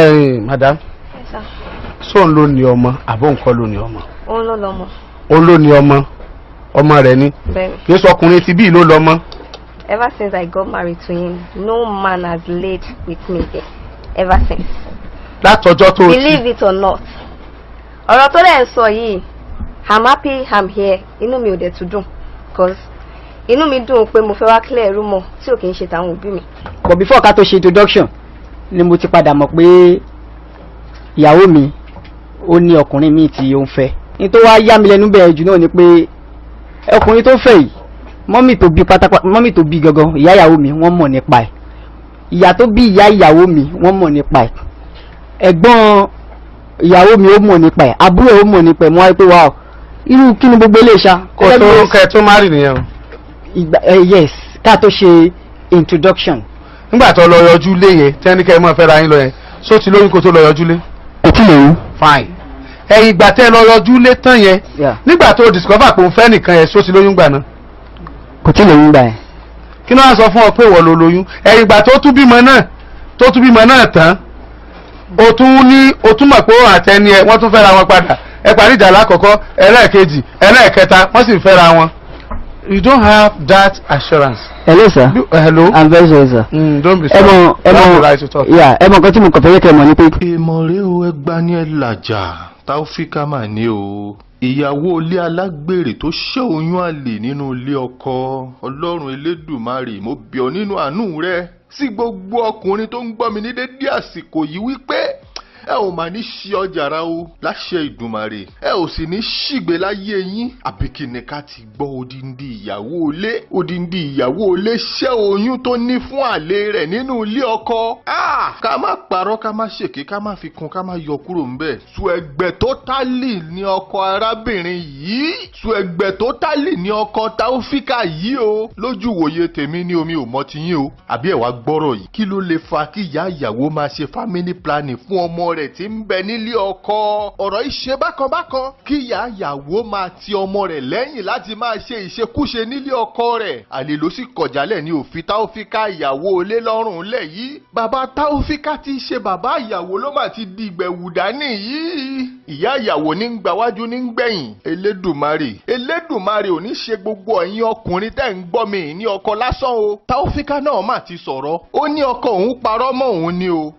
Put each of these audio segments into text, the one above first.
Madam. Yes, sir. So ń lò ní ọmọ àbọ̀ nǹkan lò ní ọmọ. Òun ló lọ́mọ. Òun ló ní ọmọ. Ọmọ rẹ̀ ni. Bẹ́ẹ̀ni. Kì í sọ ọkùnrin ti bí ló lọ́mọ. Ever since I got married to him, no man has laid with me there. Ever since. Látọjọ́ tó Believe it or not. Ọ̀rọ̀ tó lẹ́ ń sọ yìí, I'm happy I'm here. Inú mi ò dẹ̀ tún dùn. Because inú mi dùn pé mo fẹ́ wá clear rumor tí ò kì í ṣe tàwọn òbí mi. But before ká tó ṣe introduction ni mo ti padà mọ̀ pé ìyàwó mi ó ní ọkùnrin míì tí ó ń fẹ́. Ní tó wá yá mi lẹ́nu bẹ́ẹ̀ jù náà ni pé ọkùnrin tó fẹ́ yìí mọ́mì tó bí gangan ìyá ìyàwó mi wọ́n mọ̀ nípa ẹ̀. Ìyá tó bí ìyá ìyàwó mi wọ́n mọ̀ nípa ẹ̀. Ẹ̀gbọ́n ìyàwó mi ó mọ̀ nípa ẹ̀. Àbúrò ó mọ̀ nípa ẹ̀. Mo wá pé wow irú kí ni gbogbo ilé ìṣá. Kò tó kẹ́ tó má rì nìyẹn. Yes ká tó ṣe introduction. Nígbà tó lọ yọjú lé yẹn tẹ́nikẹ́ mọ́ fẹ́ ra yín lọ yẹn só ti lóyún kó tó lọ yọjú lé. Kò tí lóyún. Fine. Ẹ̀yìn ìgbà tẹ́ lọ yọjú lé tán yẹn nígbà tó discover pé òun fẹ́ nìkan yẹn só ti lóyún gbà náà. Kò tí lóyún gbà yẹn. Kí ló wá sọ fún ọ pé ìwọ ló lóyún? Ẹ̀yìn ìgbà tó tún bímọ náà tán o tún mọ̀ pé ó àtẹni ẹ wọ́n tún fẹ́ra wọn padà ẹ parí ìjà lákọ̀ọ́kọ́ ẹlẹ́ẹ̀kejì ẹlẹ́ẹ̀kẹta wọ́n sì fẹ́ra wọn. You don't have that assurance. Hello sir. Hello. I'm very sorry sir. Don't be sorry. That's the right to talk. Yeah, ẹmọ kan tí mo kàn fẹ́ kẹ́ mọ̀ ní pé. Èèmọ̀ rẹ o ẹgbà ní ẹ làjà Taofika mà ní o. Ìyàwó ilé alágbèrè tó ṣẹ́ oyún àlè nínú ilé ọkọ. Ọlọ́run Elédùmarè mo bẹ̀ ọ́ nínú àánú rẹ sí gbogbo ọkùnrin tó ń gbọ́ mi ní dédé àsìkò yìí wípé ẹ ò mà ní ṣí ọjà ra o láṣẹ Ìdùmarè ẹ ò sì ní ṣìgbé láyé yín àbí kí ni ká ti gbọ́ odindi ìyàwó ilé ṣẹ́ oyún tó ní fún àlè rẹ̀ nínú ilé ọkọ. Ká má parọ́ ká má ṣèké ká má fi kún ká má yọ kúrò ńbẹ̀. Ṣùẹ̀gbẹ̀ tó tálì ní ọkọ arábìnrin yìí ṣùẹ̀gbẹ̀ tó tálì ní ọkọ Taofika yìí o lójú wòye tèmi ní omi ò mọ ti yín o àbí ẹ wá gbọ́rọ̀ yìí kí ló lè fa kí ìyá ìyàwó máa ṣe family planning fún ọmọ rẹ̀ tí ń bẹ nílé ọkọ. Ọ̀rọ̀ ìṣe bákanbákan kí ìyá ìyàwó máa ti ọmọ rẹ̀ lẹ́yìn láti máa ṣe ìṣekúṣe nílé ọkọ rẹ̀. Àlè ló sì kọjálẹ̀ ní òfin Taofika ìyàwó ilé lọ́rùn lẹ̀ yìí. Bàbá Taofika tí í ṣe bàbá ìyàwó ló mà ti di ìgbẹ̀wù dání yìí. Ìyá ìyàwó ní ń gbáwájú ní ń gbẹ̀yìn. Elédùmarè ò ní ṣe gbogbo ẹ̀yin ọkùnrin tẹ́ ń gbọ́ mi ní ọkọ lásán o. Taofika náà mà ti sọ̀rọ̀. Ó ní ọkọ òun parọ́ mọ́ òun ni o.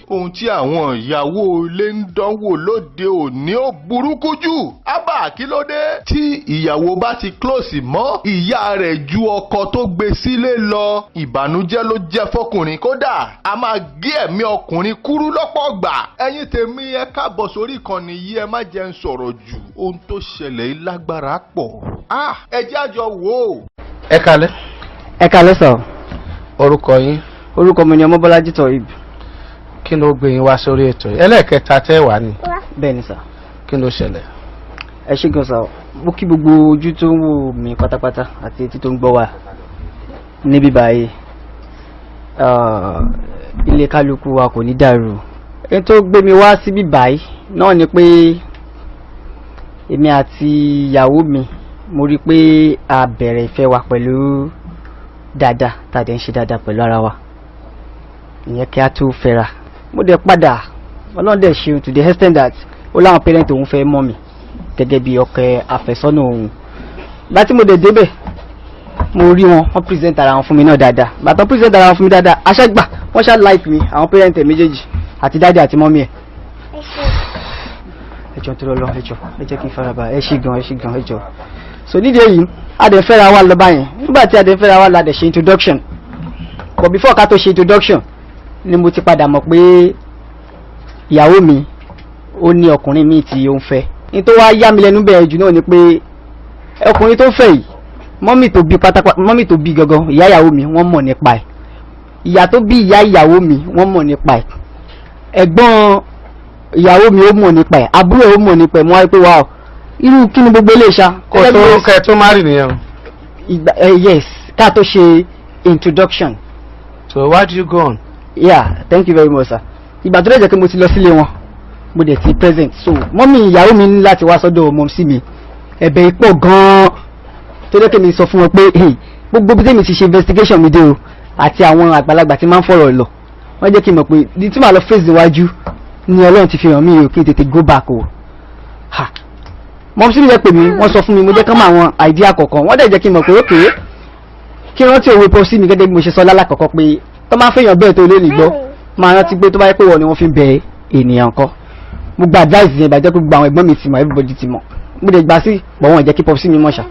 Ohun tí àwọn ìyàwó ilé ń dánwò lóde òní ó burúkú jù. Ábà kí ló dé? Tí ìyàwó bá ti close mọ́ ìyá rẹ̀ ju ọkọ tó gbé sílé lọ. Ìbànújẹ́ ló jẹ́ fọkùnrin kódà a máa gé ẹ̀mí ọkùnrin kúrú lọ́pọ̀ gbà. Ẹ̀yin tèmi ẹ káàbọ̀ sórí ìkànnì yìí ẹ má jẹ́ ń sọ̀rọ̀ jù. Ohun tó ṣẹlẹ̀ yìí lágbára pọ̀. Ẹ jẹ́ àjọ wò ó. Ẹ kalẹ́. Ẹ kalẹ́ sọ. Orúkọ yín. Orúkọ mi ni Ọmọbọ́lájí Toib. Kí ló gbé yín wá sórí ètò yìí? Ẹlẹ́ẹ̀kẹta tẹ́ wà ní. Bẹ́ẹ̀ ni sà. Kí ló ṣẹlẹ̀? Ẹ ṣé gan sà. Mo kí gbogbo ojú tó ń wò mí pátápátá àti etí tó ń gbọ́ wá níbí báyìí. Ilé kálukú wa kò ní dàrú. Ẹni tó gbé mi wá síbí báyìí náà ni pé èmi àti ìyàwó mi mo rí pé a bẹ̀rẹ̀ ìfẹ́ wa pẹ̀lú dáadáa tàdé ń ṣe dáadáa pẹ̀lú ara wa. Ìyẹn kí a tó fẹ́ra. Mo dẹ̀ padà Ọlọ́run dẹ̀ ṣeun to the extent that ó láwọn parent òun fẹ́ mọ̀ mi gẹ́gẹ́ bí ọkọ àfẹ́sọ́nà òun. Láti mo dẹ̀ débẹ̀ mo rí wọn present ara wọn fún mi náà dáadáa. Bàtàn present ara wọn fún mi dáadáa aṣágbà wọ́n ṣá like mi àwọn parent ẹ̀ méjèèjì àti dáadé àti mọ́mí ẹ̀. Ẹjọ́ tó lọ ẹjọ́ ẹ jẹ́ kí n faraba ẹ ṣé gan ẹjọ́. So nídìí èyí a dẹ̀ fẹ́ra wa lọ báyẹn nígbà tí a dẹ̀ fẹ́ra wa la dẹ̀ ṣe introduction. But before ká tó ṣe introduction ni mo ti padà mọ̀ pé ìyàwó mi ó ní ọkùnrin míì tí ó ń fẹ́. Ní tó wá yá mi lẹ́nu bẹ́ẹ̀ jù náà ni pé ọkùnrin tó fẹ́ yìí mọ́mì tó bí gangan ìyá ìyàwó mi wọ́n mọ̀ nípa ẹ̀. Ìyá tó bí ìyá ìyàwó mi wọ́n mọ̀ nípa ẹ̀. Ẹ̀gbọ́n ìyàwó mi ó mọ̀ nípa ẹ̀. Àbúrò ó mọ̀ nípa ẹ̀. Mo wá pé wow irú kí ni gbogbo ilé ìṣá. Kò tó kẹ́ tó má rì nìyẹn. Yes ká tó ṣe introduction. So why do you go on? Yeah, thank you very much sir. Ìgbà tó lẹ́jẹ̀ pé mo ti lọ sílé wọn mo dẹ̀ ti present so mọ́mí ìyàwó mi ní láti wá sọ́dọ̀ mọ́ sí mi ẹ̀bẹ̀ ipò gan-an tó dẹ́ kí mi sọ fún wọn pé gbogbo bí tèmi ti ṣe investigation mi dé o àti àwọn àgbàlagbà tí máa ń fọ̀rọ̀ lọ wọ́n jẹ́ kí n mọ̀ pé di tí màá lọ face níwájú ni Ọlọ́run ti fi hàn mí o kí n tètè go back o. Mọ̀ sí mi jẹ́ pé mi wọ́n sọ fún mi mo jẹ́ kán mọ àwọn idea kọ̀ọ̀kan wọ́n dẹ̀ jẹ́ kí n mọ̀ pé okay kí rántí òwe pọ̀ sí mi gẹ́gẹ́ bí mo ṣe sọ lálàkọ̀kọ́ pé tó máa ń fẹ́yàn bẹ́ẹ̀ tó lé nìgbọ́ máa rántí pé tó bá yẹ pé wọ́n ni wọ́n fi ń bẹ ènìyàn kọ́. Mo gba advice yẹn ìbàjẹ́ pé gbogbo àwọn ẹ̀gbọ́n mi ti mọ̀ everybody ti mọ̀ mo dẹ̀ gbà sí pọ̀ wọ́n jẹ́ kí pọ̀ sí mi mọ̀ ṣá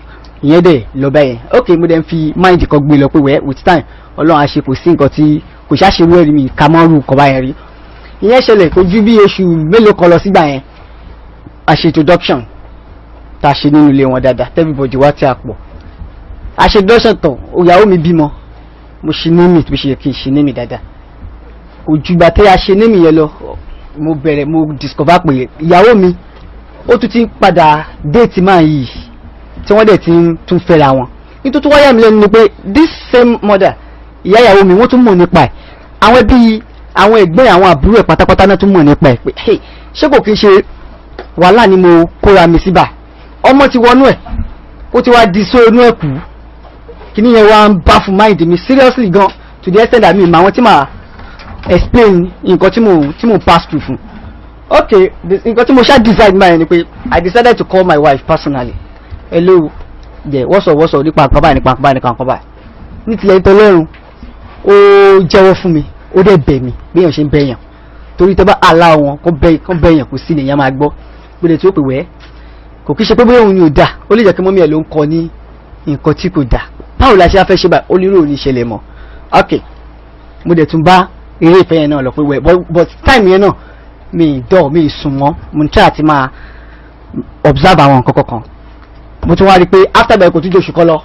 ìyẹn dẹ̀ lọ bẹ́yẹn okay mo dẹ̀ ń fi mind kan gbé lọ pé wẹ́ with time Ọlọ́run á ṣe kò sí nǹkan tí kò ṣàṣerú ẹ̀rí mi kà mọ́rù kọ́ báyẹn rí. Ìyẹn ṣẹlẹ̀ kò ju bí oṣù mélòó kan lọ sígbà yẹn a ṣe introduction tá a ṣe nínú ilé wọn dáadáa everybody wá tí a pọ̀ a ṣe introduction tán ìyàwó mi bímọ mo ṣe ní mi tó ṣe yẹ kí n ṣe ní mi dáadáa òjùgbà tí a ṣe ní mi yẹn lọ mo bẹ̀rẹ̀ mo discover pé ìyàwó mi ó tún ti padà déètì máa yìí tí wọ́n dẹ̀ ti tún fẹ́ra wọn nítorí wáyà mi lẹ́nu ni pé this same mother ìyá ìyàwó mi wọ́n tún mọ̀ nípa ẹ̀ àwọn ẹbí àwọn ẹ̀gbọ́n àwọn àbúrò ẹ̀ pátápátá náà tún mọ̀ nípa ẹ̀ pé hey ṣé kò kí n ṣe wàhálà ni mo kóra mi síbà ọmọ ti wọnú ẹ̀ ó ti wá di sóònú ẹ̀ kú kí ni yẹn wá ń bá fún mind mi seriously gan to the extent that mi mà àwọn tí màá explain nǹkan tí mo pass through fún. Okay nǹkan tí mo ṣá decide báyìí ni pé I decided to call my wife personally hello yeah what's up nípa nǹkan báyìí ní tilẹ̀ ìtọ́lọ́run ó jẹ́wọ́ fún mi ó dẹ̀ bẹ̀ mí bí èèyàn ṣe ń bẹ̀yàn torí tẹ́ bá àlá wọn kó bẹ̀yàn kò sí nìyẹn máa gbọ́ gbọ́dọ̀ tí ó pè wẹ́ kò kí ṣe pé bóyá òun ni ò dà ó lè jẹ́ kí mọ́mí ẹ̀ ló ń kọ ní nǹkan tí kò dà báwo la ṣe á fẹ́ ṣe báyìí ó ní rò ní ìṣẹ̀lẹ̀ mọ́ ok mo dẹ̀ tún bá eré ìfẹ́ yẹn náà lọ pé wẹ́ but time yẹn náà mi sùn mọ́ mo ń try àti máa observe àwọn nǹkan kọ̀ọ̀kan mo tún wá rí i pé after bẹ̀rẹ̀ kò tún jẹ́ oṣù kan lọ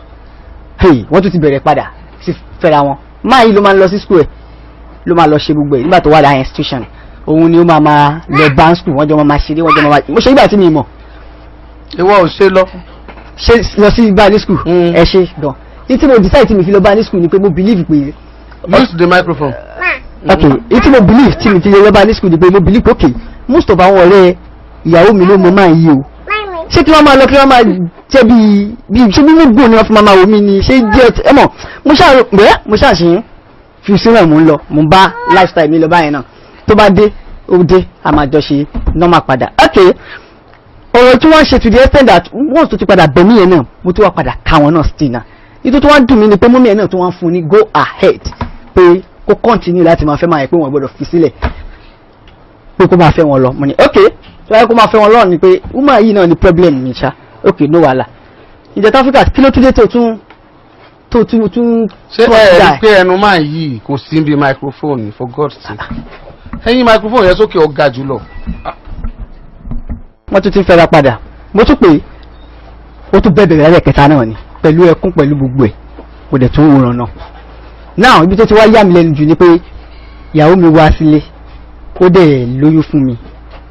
wọ́n tún ti bẹ̀rẹ̀ padà sí fẹ́ra wọn máa yìí ló máa ń lọ sí school ẹ̀ ló máa lọ ṣe gbogbo ẹ̀ nígbà tó wà láyé institution òun ni ó máa lọ bá school wọ́n jọ máa ṣeré wọ́n jọ máa mo ṣe nígbà tí mi mọ̀. ìwọ ò ṣe lọ sí bá ní school ẹ ṣe gan ní tí mo decide tí mi fi lọ bá ní school ni pé mo believe pé. use the microphone. okay ní tí mo believe tí mi fi lọ bá ní school ni pé mo believe okay most of àwọn ọ̀rẹ́ ìyàwó mi ló mọ máa yí o ṣé kí wọ́n máa lọ kí wọ́n máa jẹ́ bí ṣé bí gbogbo ni wọ́n fi máa wò mí ni ṣé jẹ́ ẹ mọ̀ mo ṣàṣeyìn fi sínú ẹ̀ mò ń lọ mo bá lifestyle mi lọ báyẹn náà tó bá dé ó dé a máa jọ ṣe normal padà okay ọ̀rọ̀ tí wọ́n ṣe to the extent that once tó ti padà bẹ̀ mí yẹn náà mo tún wá padà ká wọn náà still náà nítorí tó wá dùn mí ni pé mọ́mí ẹ̀ náà tó wá ń fún ní go ahead pé kó continue láti máa fẹ́ máa yẹ pé wọ́n gbọ́dọ̀ fi sílẹ̀ pé kó máa fẹ́ wọn lọ mo ní okay tó yẹ kó máa fẹ́ wọn lọ́ọ̀ ni pé woman yìí náà ni problem mi ṣá okay no wàhálà ìjẹ́ Taofikatu kí ló tún dé tó tún ṣé ẹ rí pé ẹnu máa yìí kò sí bí microphone for God's sake ẹ̀yin microphone yẹn sókè ọ̀gá jùlọ. wọ́n tún ti ń fẹ́ra padà mo tún pé ó tún bẹ̀rẹ̀ lẹ́lẹ̀ kẹta náà ni pẹ̀lú ẹkún pẹ̀lú gbogbo ẹ̀ kò dẹ̀ tún wòran náà. náà ibi tó ti wá yà mí lẹ́nu jù ni pé ìyàwó mi wá sílé ó dẹ̀ lóyún fún mi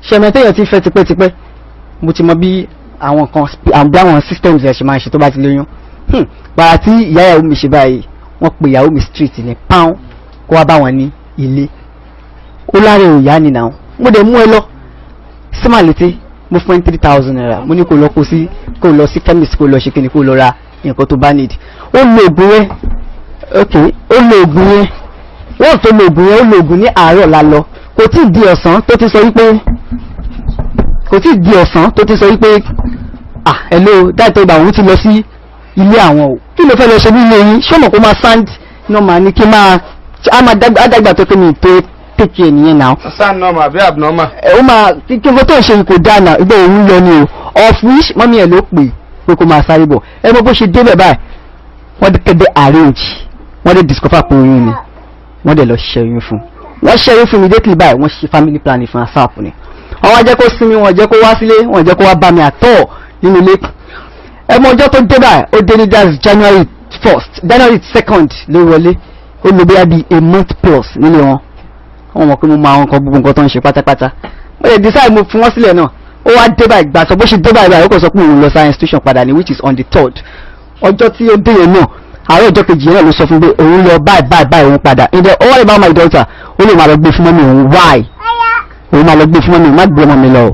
ṣẹ̀mẹ̀tẹ́yàn ti fẹ́ tipẹ́tipẹ́ mo ti mọ bí àwọn kan àbí àwọn systems ẹ̀ ṣe máa ń ṣe tó bá ti lóyún gbàrà tí ìyàwó mi ṣe báyìí wọ́n pe ìyàwó mi street ní pound kó wá bá wọn ní ilé ó láre òyà ni náà mo dẹ̀ mú ẹ lọ sí màlété mo fún ẹ 3,000 naira mo ní kó lọ sí chemist kó lọ ṣe kíni kó lọ ra nǹkan tó bá need ó lo oògùn yẹn ó lo oògùn yẹn wọ́n tó lo oògùn yẹn ó lo oògùn ní àárọ̀ lálọ́ kò tí ì di ọ̀sán tó ti sọ wípé hello dáìtọ́ ìgbà òun ti lọ sí ilé àwọn o kí ló fẹ́ lọ ṣe nílé yín ṣọ́mọ̀ kó máa sand normal ní kí àdàgbà tó kí mi tó take care nìyẹn náà. sand normal àbí abnormal. ó máa kí n tó ń ṣe kò dáa náà ìgbà òun lọ ni o of which mọ́mí ẹ̀ ló pè kó máa sáré bọ̀ ẹ mọ bó ṣe débẹ̀ báyìí wọ́n dé kẹ́dẹ́ arrange wọ́n dé discover pé oyún ni wọ́n dẹ̀ lọ ṣẹ́yún fún wọ́n ṣẹ́yún fún mi dé kìlì báyìí wọ́n ṣe family planning fún asap ni àwọn jẹ́ kó sinmi wọ́n jẹ́ kó wá sílé wọ́n jẹ́ kó wá bá mi àtọ̀ nínú ilé ẹmọ ọjọ́ tó dé báyìí ó dé ní that's January 2nd ló wọlé ó lò bí a month plus nílé wọn wọ́n mọ̀ pé mo máa ń kọ gbogbo nǹkan tó ń ṣe pátápátá mo lè decide mo fi wọ́n sílẹ̀ náà ó wá dé báyìí gbà sọ bó ṣe dé báyìí ó kò sọ pé òun lọ science institution padà ní which is on the 3rd ọjọ́ tí ó dé yẹn náà àárọ̀ ọjọ́ kejì yẹn náà ló sọ fún pé òun lọ báyìí òun padà in the all about my daughter ó lè máa lọ gbé fún mọ́mí òun why òun máa lọ gbé fún mọ́mí má gbé ọmọ mi lọ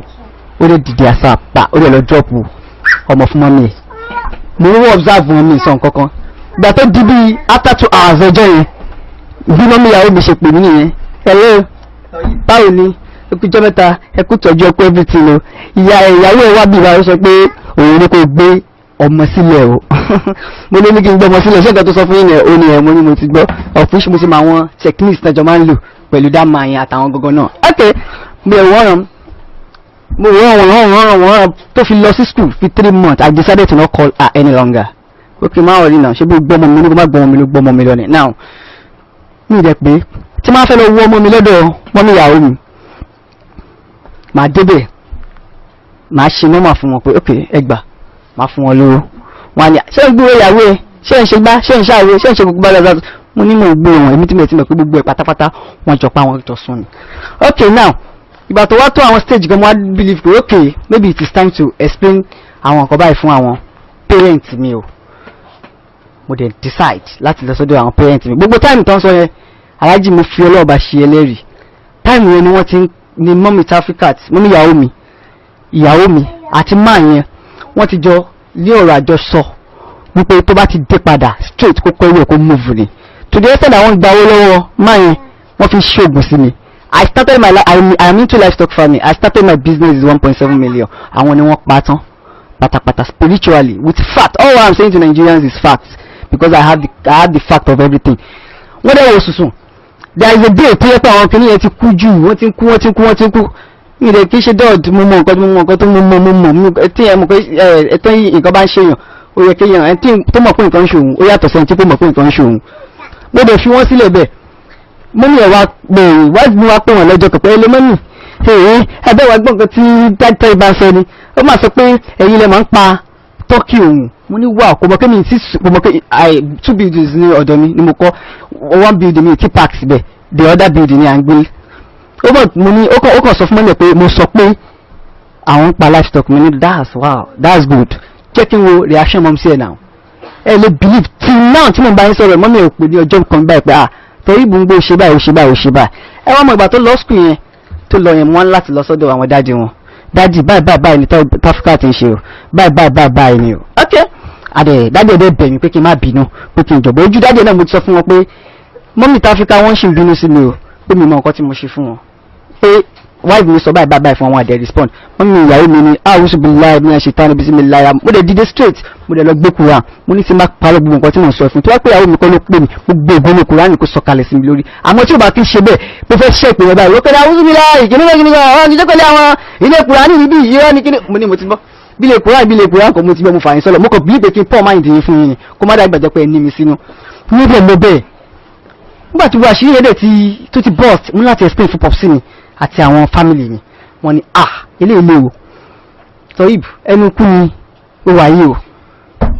ó lè dìde àṣà pa ó lè lọ drop ọmọ fún mọ́mí ẹ̀ mo ń observe wọn mi sọ nǹkan kan ìgbà tó di bí after 2 hours ọjọ́ yẹn bí mọ́mí ìyàwó mi ṣe pè mí nìyẹn hello báwo ni ẹkú jẹ́ mẹ́ta ẹkú tọ́jú ẹkú everything o ìyàwó ẹ̀ wá bí ìwà ó sọ pé òun ní kò gbé ọmọ sílẹ̀ o mo ní kí n gbọ́ ọmọ sílẹ̀ ṣé nǹkan tó sọ fún yín ẹ̀ ó ní ẹ̀ mo ní mo ti gbọ́ ọ̀fíìsì mo ti mọ àwọn techniques náà jọ máa ń lò pẹ̀lú dáàmà yẹn àtàwọn gangan náà ok mo rán tó fi lọ sí school fi 3 months I decided to not call her any longer ok máa wọlé náà ṣé bó gbọ́ ọmọ mi ní kó má gbọ́ ọmọ mi ló gbọ́ ọmọ mi lọ ni now mi ì dẹ̀ pé tí máa fẹ́ lọ wọ ọmọ mi lọ́dọ̀ mọ́mí ìyàwó mi màá débẹ̀ màá ṣe nọ́mà fún wọn pé ok ẹgbà màá fún wọn lówó wọn ni ṣé ń gbúrò ìyàwó ẹ ṣé ń ṣe gbá ṣé ń ṣàwé ṣé ń ṣe gbogbo báyìí mo ní mo gbé wọn èmi tí mo ti mọ̀ pé gbogbo ẹ̀ pátápátá wọn jọ pa wọn jọ sùn ni ok now ìgbà tó wá tó àwọn stage gan mo wá believe pé ok maybe it is time to explain àwọn nǹkan báyìí fún àwọn parents mi o mo dẹ̀ decide láti lọ sọ́dọ̀ àwọn parents mi gbogbo time tó ń sọ yẹn aláàjì mo fi ọlọ́ọ̀bà ṣe ẹlẹ́rìí time yẹn ni wọ́n ti ní mọ́mí Taofikatu mọ́mí ìyàwó mi àti máa yẹn wọ́n ti jọ ní ọ̀rọ̀ àjọsọ wípé tó bá ti dé padà straight kó kọ́ ìwé kó move ni to the extent àwọn gba owó lọ́wọ́ máa yẹn wọ́n fi ṣoògùn sí mi I started my life I am into livestock farming I started my business is 1.7 million àwọn ni wọ́n pa tán pátápátá spiritually with fact all I am saying to Nigerians is facts because I have the fact of everything wọ́n dẹ̀ wò sùsùn there is a day tó yẹ pé àwọn kìnìyàn ti kú jù wọ́n ti kú ní ilẹ̀ kí ṣe dọ́ọ̀dù mo mọ nǹkan tó mọ tí ẹ mọ̀ pé ẹ̀tọ́ yìí nǹkan bá ń ṣèyàn ó yẹ kéèyàn ẹ̀ tí tó mọ̀ pé nǹkan ń ṣòun ó yàtọ̀ sẹ́ni tí kò mọ̀ pé nǹkan ń ṣòun gbọ́dọ̀ fi wọ́n sílẹ̀ bẹ́ẹ̀ mo ní ẹ̀wà gbòòrò wájú mi wá pé wọ́n lọ́jọ́ pẹ̀pẹ́ ẹlẹ́mọ́nì ẹ̀bẹ́ wa gbọ́n nǹkan tí dájọ́ ibà sọ ni ó máa sọ pé ẹ̀yin lẹ máa ń pa tọ́kì òun mo ní wà kò mọ̀ pé mi ti kò mọ̀ pé 2 buildings ní ọ̀dọ̀ mi ni mo kọ́ 1 building mi ti park síbẹ̀ the other building ni à ń gbé ó bọ̀ mo ní ó kàn sọ fún mọ́lẹ̀ pé mo sọ pé àwọn ń pa livestock mi ní that's good jẹ́ kí n wo reaction mom sí ẹ̀ náà ẹ lè believe till now tí mo bá ń sọ̀rọ̀ mọ́mí ò pè ní ọjọ́ kan báyìí pé torí ìbùngbò ṣe báyìí ẹ wọ́n mọ̀ ìgbà tó lọ school yẹn tó lọ yẹn wọ́n láti lọ sọ́dọ̀ àwọn dáàdi wọn dáàdi báyìí ni Taofikatu ń ṣe o báyìí ni o ok dáàdi ẹ̀dẹ̀ bẹ̀ mí pé kí n má bínú pé kí n jọ̀bọ̀ ojú dáàdi náà mo ti sọ fún wọn pé mọ́mí Taofikatu wọ́n ṣì ń bínú sí mi o pé mi mọ nǹkan tí mo ṣe fún wọn pé wife mi sọ báyìí fún àwọn àdẹ respond mọ́mí ìyàwó mi ni àwùjọ bí láì ní ẹ̀ṣẹ̀ tán níbi sí mi láyà mo dẹ̀ dìde straight mo dẹ̀ lọ gbé Quran mo ní tí má parọ́ gbogbo nǹkan tí mo sọ fún tó wá pé ìyàwó mi kọ́ ló pè mí gbogbo ìgbóni Quran kò sọ̀kalẹ̀ sí mi lórí àmọ́ tí ó bá ti ṣe bẹ́ẹ̀ mo fẹ́ ṣe ìpè rẹ̀ báyìí wọ́n pẹ̀lú àwùjọ bí láì kìnnìkan àwọn ilé Quran níbi ìyẹ́ ní kíní mo ní mo ti gbọ́ bílẹ̀ Quran kò mo ti gbọ́ mo fà yín sọ́lọ̀ mo kàn bí pé kí n pọ̀ máa ń dìyín fún yín ni kó má dàgbàjọ́ pé ẹ ní mi sínú níbẹ̀ mo bẹ́ẹ̀ nígbà tí wọ́n àṣírí ẹ̀dẹ̀ tó ti burst mú láti explain fún popsi mi àti àwọn family mi wọ́n ní ilé o sọ ìbù ẹnu kú ni ó wà yìí o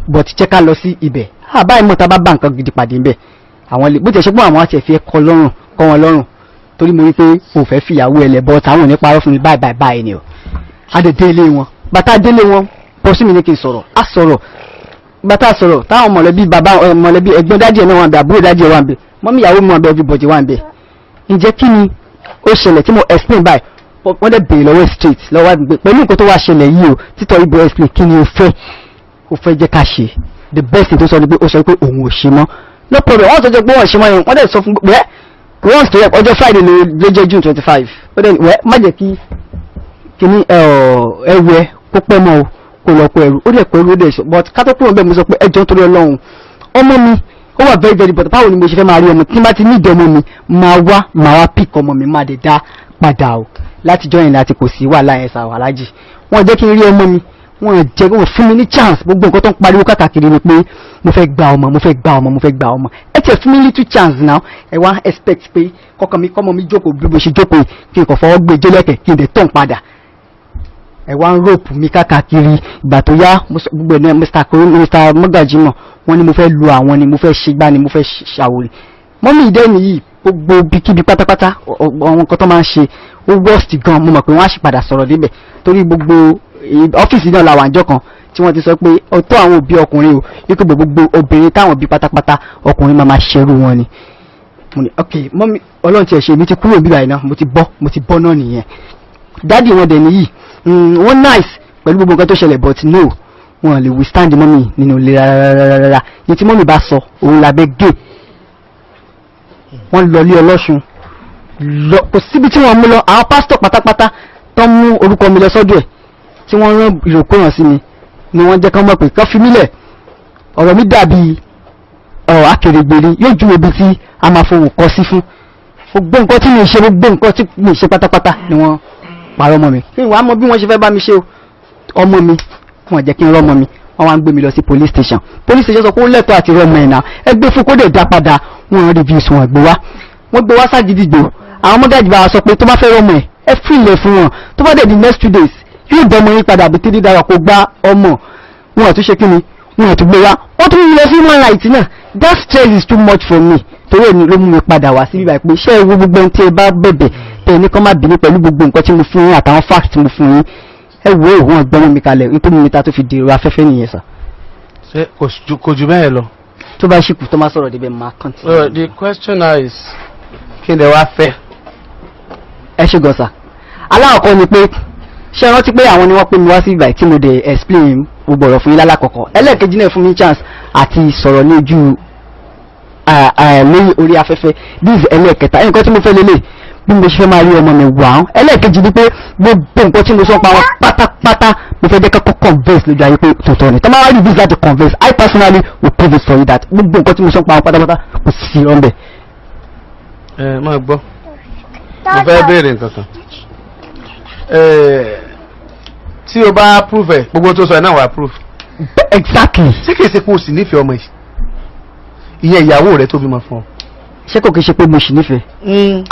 but jẹ́ ká lọ sí ibẹ̀ báyìí mọ́ta bá nǹkan gidi pàdé ńbẹ̀ àwọn lè bó ti ṣe pé àwọn àti ẹ̀fẹ́ kọ́ wọn lọ́rùn torí mo rí pé kò fẹ́ fìyàwó ẹ̀ lẹ̀ bọ́ táwọn ò ní parọ́ fún mi báyìí ni o adẹ̀dẹ̀ ilé wọn bàtà délé wọn popsi mi ní kí n sọ̀rọ̀ á sọ̀rọ̀ bàtà sọ̀rọ̀ táwọn mọ̀lẹ́bí ẹ̀gbọ́n dájì ẹ̀ náà wà ń bẹ àbúrò dájì ẹ̀ wà ń bẹ mọ́mí ìyàwó mi wà ń bẹ everybody wà ń bẹ ǹjẹ́ kí ni ó ṣẹlẹ̀ tí mo explain báyìí wọ́n dẹ̀ bèèrè lọ́wọ́ straight lọ́wọ́ àgbègbè pẹ̀lú nǹkan tó wá ṣẹlẹ̀ yìí o títọ́ ibo explain kí ni ó fẹ́ jẹ́ ká ṣe the best thing tó sọ ni pé ó sọ pé òun ò ṣe mọ́ no problem wọ́n sọ jẹ́ pé wọ́n ṣe mọ́ yẹn wọ́n dẹ̀ sọ fún pé once tó yẹ ọjọ́ Friday ló jẹ́ June 25 ó dẹ̀ má jẹ́ kí kíní ẹrù ẹ kó pẹ́ mọ́ o kó lọ pẹ́ ẹrù ó dẹ̀ pẹ́ ẹrù ó dẹ̀ sọ but ká tó kúrò bẹ́ẹ̀ mo sọ pé ẹjọ́ torí Ọlọ́run ọmọ mi ó wà very very but báwo ni mo ṣe fẹ́ máa rí ọmọ tí má ti ní ìdí ọmọ mi máa wá pick ọmọ mi má dé dá padà o láti jọ́ yẹn láti kò sí wàhálà yẹn sàwọ̀ alájì wọ́n jẹ́ kí n rí ọmọ mi wọ́n fún mi ní chance gbogbo nǹkan tó ń pariwo káàkiri ni pé mo fẹ́ gba ọmọ ẹ tẹ̀ fún mi little chance now ẹ wá expect pé kọ́mọ mi jókòó bí mo ṣe jókòó kí n kò fọwọ́ gbé jẹ́lẹ̀kẹ̀ kí n dẹ̀ tán padà ẹ wá ń rope mi káàkiri ìgbà tó yá gbogbo ẹ̀ Mr. Mogajimo wọ́n ní mo fẹ́ lu àwọn ni mo fẹ́ ṣe gbá ni mo fẹ́ ṣàwòrì mọ́mí ìdẹ́ni yìí gbogbo bíkíbi pátápátá àwọn nǹkan tó máa ń ṣe ó worst gan mo mọ̀ pé wọ́n á sì padà sọ̀rọ̀ débẹ̀ torí gbogbo ọ́fíìsì náà la wà níjọ́ kan tí wọ́n ti sọ pé ọ̀tọ̀ àwọn òbí ọkùnrin o wípé gbogbo obìnrin táwọn bí pátápátá ọkùnrin máa ṣerú wọn ni mo ní ok mọ́mí Ọlọ́run ti ẹ̀ ṣe mi ti kúrò bíbá iná mo ti bọ́ náà nìyẹn dáàdì wọn dẹ̀ nìyí wọ́n nice pẹ̀lú gbogbo nǹkan tó ṣẹlẹ̀ but no wọn lè withstand mọ́mí nínú ilé rárá ní tí mọ́mí bá sọ òun làbẹ́ gé wọ́n lọ lé Ọlọ́ṣun lọ kò síbi tí wọ́n mú lọ àwọn pásítọ̀ pátápátá tó mú orúkọ mi lọ sọ́dọ̀ ẹ̀ tí wọ́n rán ìròkó hàn sí mi ni wọ́n jẹ́ kán mọ̀ pé kán fi mílẹ̀ ọ̀rọ̀ mi dàbí akèrègbè ni yóò ju ibi tí a máa fohùn kọ sí fún gbogbo nǹkan tí mi ṣe gbogbo nǹkan tí mi ṣe pátápátá ni wọ́n parọ́ ọmọ mi kí n wàá mọ bí wọ́n ṣe fẹ́ bá mi ṣe ọmọ mi wọ́n jẹ́ kí n rọ́mọ mi wọ́n wá ń gbé mi lọ sí police station sọ pé ó lẹ́tọ̀ọ́ àti rọ́mọ ẹ̀ náà ẹgbẹ́ fún kó dẹ̀ dá padà wọ́n reviews wọn gbé wá ságídígbò àwọn mọ́gàjì bá wa sọ pé tó bá fẹ́ rọ́mọ ẹ fìlẹ̀ fún wọn tó bá dẹ̀ di next 2 days yóò dọ́mọ yín padà bí 3 dára kó gbá ọmọ wọn àtún ṣe kíni wọn àtún gbé wá wọ́n tún yí lọ sí human rights náà that stress is too much for me torí èmi ló mú mi padà wá sí bíbá pé ṣé ẹ wo gbogbo ohun tí ẹ bá bẹ̀bẹ̀ tẹ̀ ní kán má bínú pẹ̀lú gbogbo nǹkan tí mo fún yín àtàwọn facts tí mo fún yín ẹ wo òun ọgbọ́n mi kalẹ̀ nítorí mi ta tó fi dèrò afẹ́fẹ́ nìyẹn sà. ṣé kò jù bẹ́ẹ̀ lọ. tó bá ṣìkù tó má sọ̀rọ̀ débẹ̀ máa continue. The question now is kí ni wàá fẹ́. ẹ ṣe gọ̀ọ́sà aláwọ̀kọ́ ni pé ṣé rántí pé àwọn ni wọ́n pè mí wá sí ibà tí mo dé explain gbogbo ọ̀rọ̀ fún yín lálákọ̀ọ́kọ́ ẹlẹ́ẹ̀kejì náà fún mi chance àti sọ̀rọ̀ ní ojú lórí orí afẹ́fẹ́ this ẹlẹ́ẹ̀kẹta nǹkan tí mo fẹ́ lélẹ̀ bí mo ṣe fẹ́ máa rí ọmọ mi wà án ẹlẹ́ẹ̀kejì ni pé gbogbo nǹkan tí mo sọ pa wọn pátápátá mo fẹ́ jẹ́ kọ́kọ́ converse lójú ayé pé tòótọ́ ni tọ́mọ́ wáyé visa to converse I personally will prove it for you that gbogbo nǹkan tí mo sọ pa wọn pátápátá kò sí ọ̀nbẹ. Máa gbọ́ mo fẹ́ béèrè nǹkan kan tí o bá prove ẹ̀ gbogbo tó sọ ẹ̀ náà wà prove. Exactly. ṣé kìí ṣe pé o sì nífẹ̀ẹ́ ọmọ yìí ìyẹn ìyàwó rẹ tó bímọ fún ọ. ṣé kò kìí ṣe pé mo sì nífẹ̀ẹ́.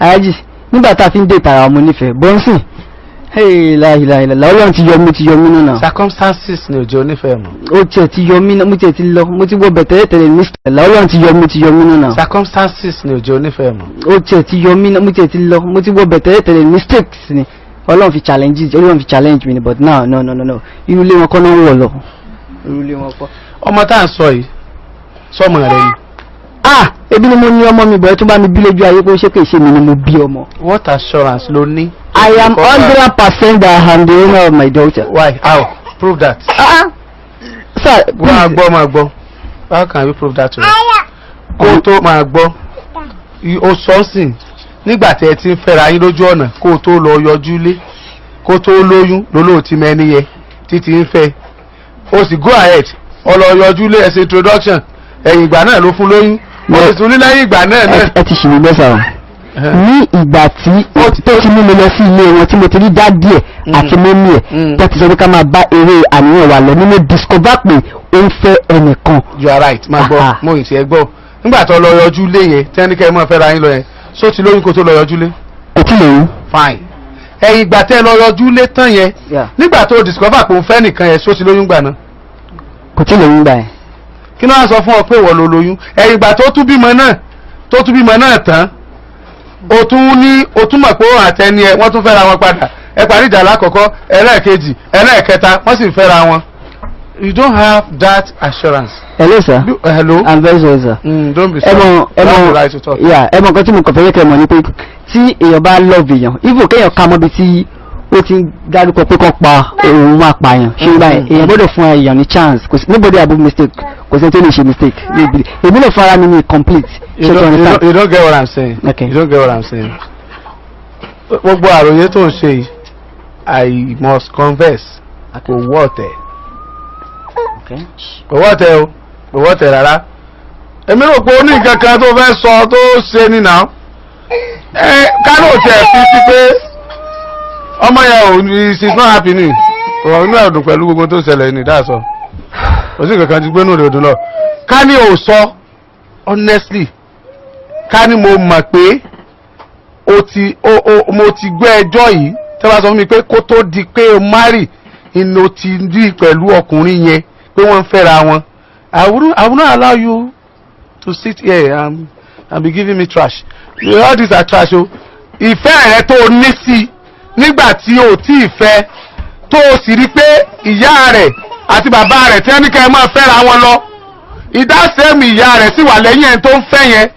Ayaji nígbà tá a fi ń dé ìtara ọmọ nífẹ̀ẹ́ bọ́nsìn láìláìlá ọlọ́run ti yọ mí náà. circumstances ni òjò onífẹ̀ẹ́ mọ̀. ó tiẹ̀ ti yọ mí náà mo tiẹ̀ ti lọ mo ti wọ bẹ̀tẹ̀rẹ̀ tẹ̀lé mr ọlọ́run ti yọ mí náà. circumstances ni òjò onífẹ̀ẹ́ mọ̀. ó tiẹ̀ ti yọ mí náà mo tiẹ̀ ti lọ mo ti wọ bẹ̀tẹ̀rẹ̀ tẹ̀lé mistakes ni ọlọ́run fi challenge mi ni but now no irú ilé wọn kọ́ náà ń wọ̀ lọ. irú ilé wọn kọ́. ọmọ tá à ń sọ yìí sọmọ rẹ ni. ebi ni mo ní ọmọ mi bọ̀ ẹ́ tún bá mi bí lójú ayé pé ó ṣe kè ṣe mi ni mo bí ọmọ. what assurance ló ní. I am 100% that I am the owner of my daughter. Why? How? Prove that. Sir, máa gbọ́. How can you prove that to me? Kó tó máa gbọ́. O sọ́nsìn nígbà tí ẹ ti ń fẹ́ra yín lójú ọ̀nà kó tó lọ yọjú lé kó tó lóyún lólóòtí mẹ́ni yẹ títí ń fẹ́. O sì go ahead ọlọ yọjú lé ẹsẹ̀ introduction ẹ̀yìn ìgbà náà ló fún lóyún. Mo sì tún ní lẹ́yìn ìgbà náà. Ẹ ti ṣì mí mẹ́sàn-án. Ní ìgbà tí ó ti mú mi lọ sí ilé wọn tí mo ti rí dádì ẹ̀ àti mọ́mí ẹ̀ tó ti sọ pé ká máa bá eré àníyàn wà lọ nínú discover pé ó ń fẹ́ ẹnìkan. You are right máa gbọ́ mo ì tiẹ̀ gbọ́ nígbà tó lọ yọjú lé yẹn tí ẹnikẹ́ni máa fẹ́ ra yín lọ yẹn só ti lóyún kó tó lọ yọjú lé. kò tí lóyún. Fine ẹ̀yìn ìgbà tẹ́ lọ yọjú lé tán yẹn nígbà tó discover pé ó ń fẹ́ nìkan yẹn só ti lóyún gbà náà. kò tí lóyún gbà yẹn. kí ló wá sọ fún ọ pé ìwọ ló lóyún ẹ̀yìn ìgbà tó tún bímọ náà tán o tún mọ̀ pé ó àtẹni ẹ wọ́n tún fẹ́ra wọn padà ẹ parí ìjà lákọ̀ọ́kọ́ ẹlẹ́ẹ̀kejì ẹlẹ́ẹ̀kẹta wọ́n sì fẹ́ra wọn. You don't have that assurance. Hello sir. Hello. I'm very sorry sir. Don't be sorry. That's the right to talk. Ẹmọ nǹkan tí mo kàn fẹ́ kẹ́ mọ̀ ni pé tí èèyàn bá love èèyàn even kéèyàn ká mọ́bi tí ó ti ń dárúkọ pé kọ́ pa òun máa pààyàn ṣé báyìí èèyàn gbọ́dọ̀ fún èèyàn ní chance nobody above mistake kò sí tó lè ṣe mistake èmi lè fara mi ní complete. You don't get what I'm saying. Okay. You don't get what I'm saying. Gbogbo àròyé tó ń ṣe yìí I must confess kò wọ́ọ̀tẹ̀. Kò wọ́ọ̀tẹ̀ rárá. Èmi rò pé ó ní nǹkan kan tó fẹ́ sọ tó ṣe ní náà. Kánò tẹ̀ fi sí pé ọmọ yẹn ò ní she's not happy ni ọ̀rọ̀ inú ẹ̀dùn pẹ̀lú gbogbo tó ṣẹlẹ̀ ní dáàsọ kò sí kankan ti gbé nù rẹ̀ òdùn lọ. Ká ní ò sọ honestly ká ní mo mọ̀ pé mo ti gbé ẹjọ́ yìí tẹ́ bá sọ fún mi pé kó tó di pé o marry inú ti rí pẹ̀lú ọkùnrin yẹn pé wọ́n ń fẹ́ra wọn I will not allow you to sit here and be giving me trash. All these are trash o. Ìfẹ́ rẹ tó ní sí nígbà tí o tí ì fẹ́ tó o sì rí pé ìyá rẹ̀ àti bàbá rẹ̀ tí ẹni kẹ́ ẹ máa fẹ́ra wọn lọ ìdásẹ́mi ìyá rẹ̀ sì wà lẹ́yìn ẹni tó ń fẹ́ yẹn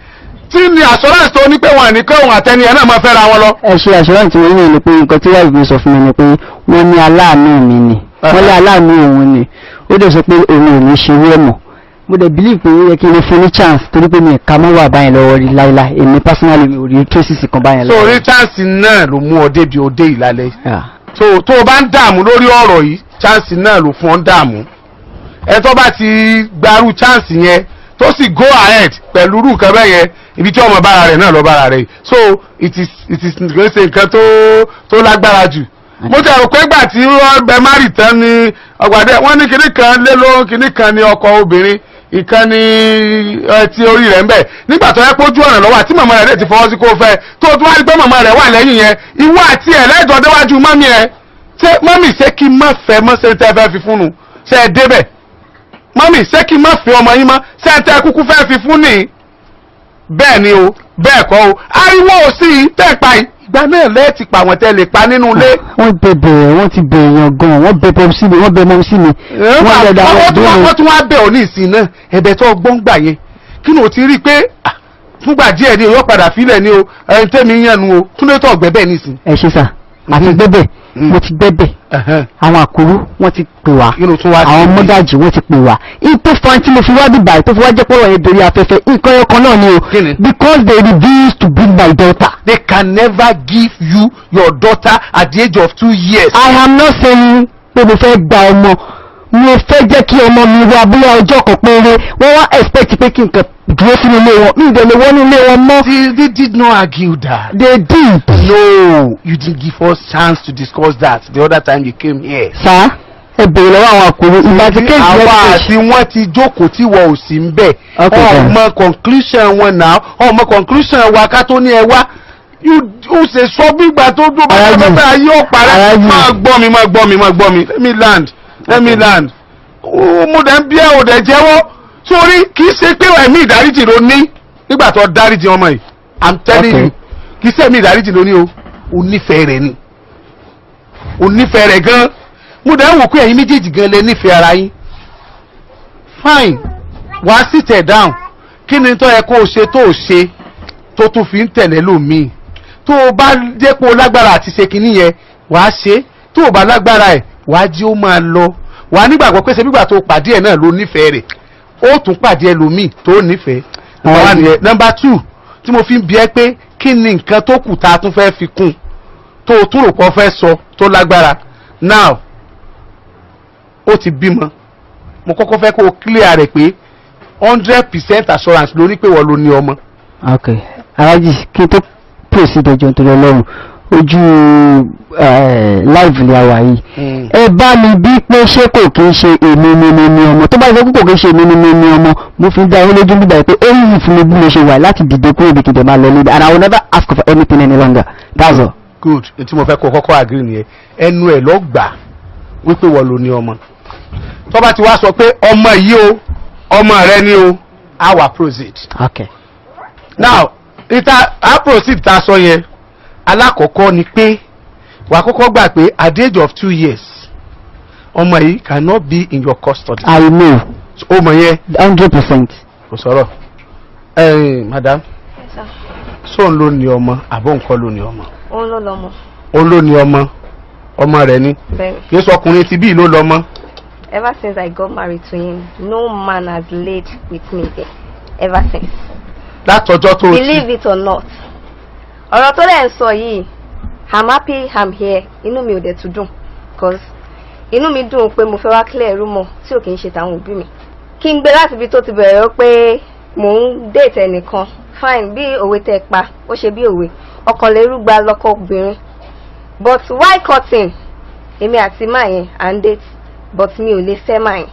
tí ni assurance tó ní pé wọn ní kóhun àtẹni ẹ náà máa fẹ́ra wọn lọ. ẹ ṣe assurance tí wọ́n ní ni pé nǹkan tí wáìfì mi sọ fún mi ni pé wọ́n ní aláàánú mi ni wọ́n lé aláàánú òun ni ó dẹ̀ sọ pé òun ò ní ṣe wé mọ̀ mo dẹ̀ believe pé ó yẹ kí n lè fún ní chance torí pé mi kà mọ́ wà báyẹn lọ́wọ́ rí láíláí èmi personally mi ò rí traces kan báyẹn lọ́wọ́. so orí chance náà ló mú ọ débi òde ìlàlẹ̀ so tó o bá ń dààmú lórí ọ̀rọ̀ yìí chance náà ló fún ọ ń dààmú ẹ tó bá ti gbarú chance yẹn tó sì go ahead pẹ̀lú irú nǹkan bẹ́ẹ̀ yẹn ibi tí ọmọ bára rẹ̀ náà lọ bára rẹ̀ so it is nǹkan tó lágbára jù. mo ti rò pé ìgbà tí wọ́n bẹ márì tán ni ọ̀gbàdẹ wọ́n ní kinní kan lé lóhùn kinní kan ní ọkọ obìnrin ìkan ní ti orí rẹ̀ ń bẹ̀ nígbà tó yẹ kó ojú ọ̀nà lọ́wọ́ àti màmá rẹ̀ ti fọwọ́ sí kó fẹ́ tó tún wá rí pé màmá rẹ̀ wà lẹ́yìn yẹn ìwọ àti ẹ̀ lẹ́jọ́ déwájú mọ́mí ẹ̀ ṣé mọ́mí ṣé kí má fẹ́ mọ́ ṣe tẹ́ fẹ́ fi fún un ṣe é débẹ̀ mọ́mí ṣé kí má fẹ́ ọmọ yín mọ́ ṣe é tẹ́ kúkú fẹ́ fi fún ni bẹ́ẹ̀ ni o bẹ́ẹ̀ kọ́ o ariwo ò sí tẹ́ pa ìgbà náà lẹ́ẹ̀tì pa àwọn tẹ́ lè pa nínú ilé. wọ́n bẹ̀bẹ̀ wọ́n ti bẹ̀ èèyàn gan wọ́n bẹ̀ pọ̀ sí mi wọ́n bẹ̀ mọ́ sí mi. wọ́n tún wá bẹ̀ ọ́ ní ìsìn náà ẹ̀bẹ̀ tó gbọ́n gbà yẹn kí ni o ti rí i pé fúngbà díẹ̀ ni o yóò padà fílẹ̀ ni o ẹni tẹ́mi yàn nu o túnbẹ̀ tó gbẹ́bẹ̀ nísìn. ẹ ṣe sà àti gbẹ́bẹ̀ mo ti gbẹ́bẹ̀ àwọn àkúrú wọ́n ti pè wá àwọn mọ́dájì wọ́n ti pè wá ipò fan tí mo fi wá bíbà tó fi wá jẹ́ pọ́wọ́ yẹn dorí afẹ́fẹ́ nǹkan ẹ̀kan náà ni o because they refuse to bring my daughter. They can never give you your daughter at the age of 2 years. I am not saying pé mo fẹ́ gba ọmọ mo fẹ́ jẹ́ kí ọmọ mi wá bóyá ọjọ́ kan péré wọ́n wá expect pé kí nǹkan dúró sínú ilé wọn mi ìdẹ̀lẹ̀ wọ́n ní ilé wọn mọ́. They did not argue that. They did. No, you didn't give us chance to discuss that the other time you came here. Sir, ẹ bèrè lọ́wọ́ àwọn àkùrù ìgbà tí kéèkì àwa àti wọ́n ti jókòó tí wọ́n ò sí ń bẹ̀. ọmọ conclusion wọn náà ọmọ conclusion wa ká tó ní ẹ wá ó ṣe sọ bí ìgbà tó dún bàtà ayé ọ̀parẹ́ máa gbọ́ mi let me land mo dẹ̀ ń bí ẹ̀ ò dẹ̀ jẹ́wọ́ sórí kì í ṣe pé ẹ̀mí ìdáríjì ló ní nígbà tó dáríjì ọmọ yìí I'm telling you kì í ṣe ẹ̀mí ìdáríjì ló ní o nífẹ̀ẹ́ rẹ̀ ni o nífẹ̀ẹ́ rẹ̀ gan mo dẹ̀ ń wò pé ẹ̀yin méjèèjì gan lè nífẹ̀ẹ́ ara yín fine wàá sit ẹ̀ down kí ni tó yẹ kó o ṣe tó o ṣe tó tún fi ń tẹ̀lé lòmíì tó o bá dépò lágbára àti ṣe kinní yẹn wàá ṣe tó o bá lágbára ẹ̀ wàá jí ó máa lọ wàá nígbàgbọ́ pé ṣe nígbà tó o pàdé ẹ̀ náà ló nífẹ̀ẹ́ rẹ̀ ó tún pàdé ẹlòmíì tó nífẹ̀ẹ́ wà nìyẹn. Number 2 tí mo fi ń bi ẹ́ pé kí ni nǹkan tó kù tá a tún fẹ́ fi kún tó o tún rò pọ̀ fẹ́ sọ tó lágbára now ó ti bímọ mo kọ́kọ́ fẹ́ kó o clear rẹ̀ pé 100% assurance ló ní pé wọ́n ló ní ọmọ. ok alájì kí n tó proceed ẹjọ́ nítorí ọlọ́run ojú live ni a wà yìí ẹ bá mi bí pé ṣé kò kí ń ṣe èmi ni mo ní ọmọ tó bá ṣe kò kí ń ṣe èmi ni mo ní ọmọ mo fi dá olójú bíbá pé ó yìí fún mi bí mo ṣe wà láti dìde kúrò bí kìdẹ̀ máa lọ níbi and I will never ask for anything any longer that's all. good tí mo fẹ́ kó kọ́kọ́ agree nìyẹn ẹnu ẹ̀ lọ gbà wípé wọ́n ló ní ọmọ tó bá ti wá sọ pé ọmọ yìí o ọmọ rẹ ni o a wà proceed. okay. now a proceed ta sọ yẹn alákọ̀ọ́kọ́ ni pé wà kọ́kọ́ gbà pé at the age of 2 years ọmọ yìí cannot be in your custody. I know. ọmọ yẹn 100%. kò sọ̀rọ̀ madam so ń lò ní ọmọ àbọ̀ nǹkan lò ní ọmọ. òun ló lọ́mọ. òun ló ní ọmọ rẹ̀ ni. bẹ́ẹ̀ni. kì í sọ ọkùnrin ti bí ló lọ́mọ. Ever since I got married to him, no man has laid with me there. Ever since. Látọjọ́ tó ti. Believe it or not. Ọ̀rọ̀ tó lẹ́ ń sọ yìí, I'm happy I'm here. Inú mi ò dẹ̀ tún dùn. Cause inú mi dùn pé mo fẹ́ wá clear rumor tí ò kì í ṣe tàwọn òbí mi. Kí n gbé láti ibi tó ti bẹ̀rẹ̀ pé mò ń date ẹnìkan. Fine, bí òwe tẹ́ pa, ó ṣe bí òwe. Ọkàn lè rúgba lọ́kọ obìnrin. But why cutting? Èmi àti máa yẹn à ń date. But mi ò lè fẹ́ máa yẹn.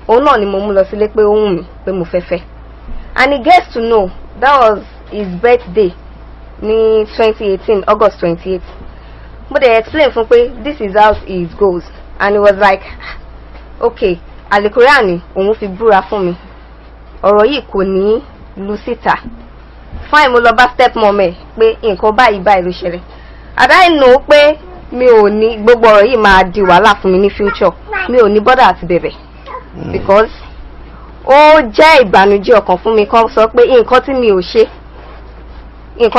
Òun náà ni mo mú lọ sílé pé ó wù mí pé mo fẹ́ fẹ́. And he gets to know that was his birthday ní 2018 August 28. But they explain fún pé this is how it goes and he was like okay Al-Qur'an ni òun fi búra fún mi ọ̀rọ̀ yìí kò ní lu síta fine mo lọ bá stepmom ẹ̀ pé nǹkan báyìí ló ṣẹlẹ̀ and I know pé mi ò ní gbogbo ọ̀rọ̀ yìí máa di wàhálà fún mi ní future mi ò ní bọ́dà àti bẹ̀bẹ̀ because ó jẹ́ ìbànújẹ́ ọkàn fún mi kán sọ pé nǹkan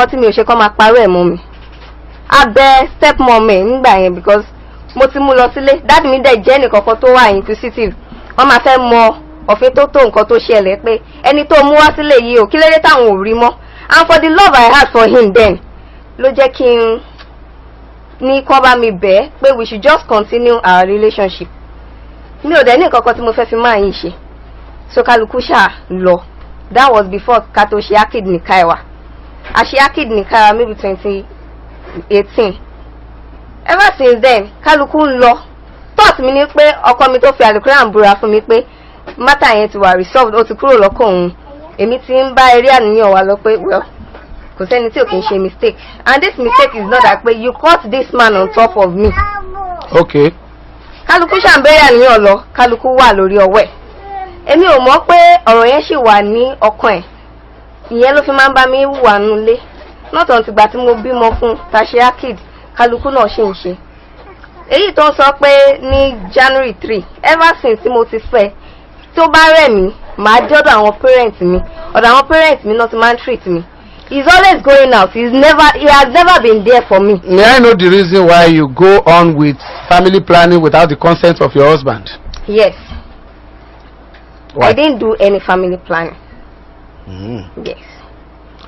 tí mi ò ṣe kán máa parọ́ ẹ̀ mọ́ mi abẹ́ stepmom ẹ̀ nígbà yẹn because mo ti mú lọ sílé dáàdì mi dẹ̀ jẹ́ nìkankan tó wà inquisitive wọ́n máa fẹ́ mọ ọ̀fẹ́ tó nǹkan tó ṣẹlẹ̀ pé ẹni tó mú wá sílé yìí ò kí lóde táwọn ò rí mọ́, and for the love I had for him then ló jẹ́ kí n ní kọ́ bá mi bẹ́ẹ̀ pé we should just continue our relationship. Mi ò dẹ̀ ní nǹkan kan tí mo fẹ́ fi máa yín ṣe, so kálukú ṣáà lọ. That was before ká tó ṣe akid ní Kaiwa. A ṣe akid ní Kaiwa maybe 2018. Ever since then kálukú ń lọ. Thought mi ní pé ọkọ mi tó fi àlùkùránì búra fún mi pé matter yẹn ti wà resolved, ó ti kúrò lọ́kàn òun. Èmi ti ń bá eré àníyàn wa lọ pé well kò sẹ́ni tí ò kì í ṣe mistake, and this mistake is not that pé you caught this man on top of me. Okay. Kálukú ṣàǹbẹ̀rẹ̀ àníyàn lọ, kálukú wà lórí ọwọ́ ẹ̀. Èmi ò mọ̀ pé ọ̀rọ̀ yẹn ṣì wà ní ọkàn ẹ̀. Ìyẹn ló fi máa ń bá mi wà nulẹ̀. Not until ìgbà tí mo bímọ fún Tashe Akid, kálukú náà ṣì ń ṣe. Èyí tó ń sọ pé ní January 3, ever since tí mo ti fẹ́, tó bá rẹ̀ mí, màá dọ́dọ̀ àwọn parents mi. Ọ̀dọ̀ àwọn parents mi náà ti máa ń treat mi. He's always going out. He has never been there for me. May I know the reason why you go on with family planning without the consent of your husband? Yes. Why? I didn't do any family planning. Yes.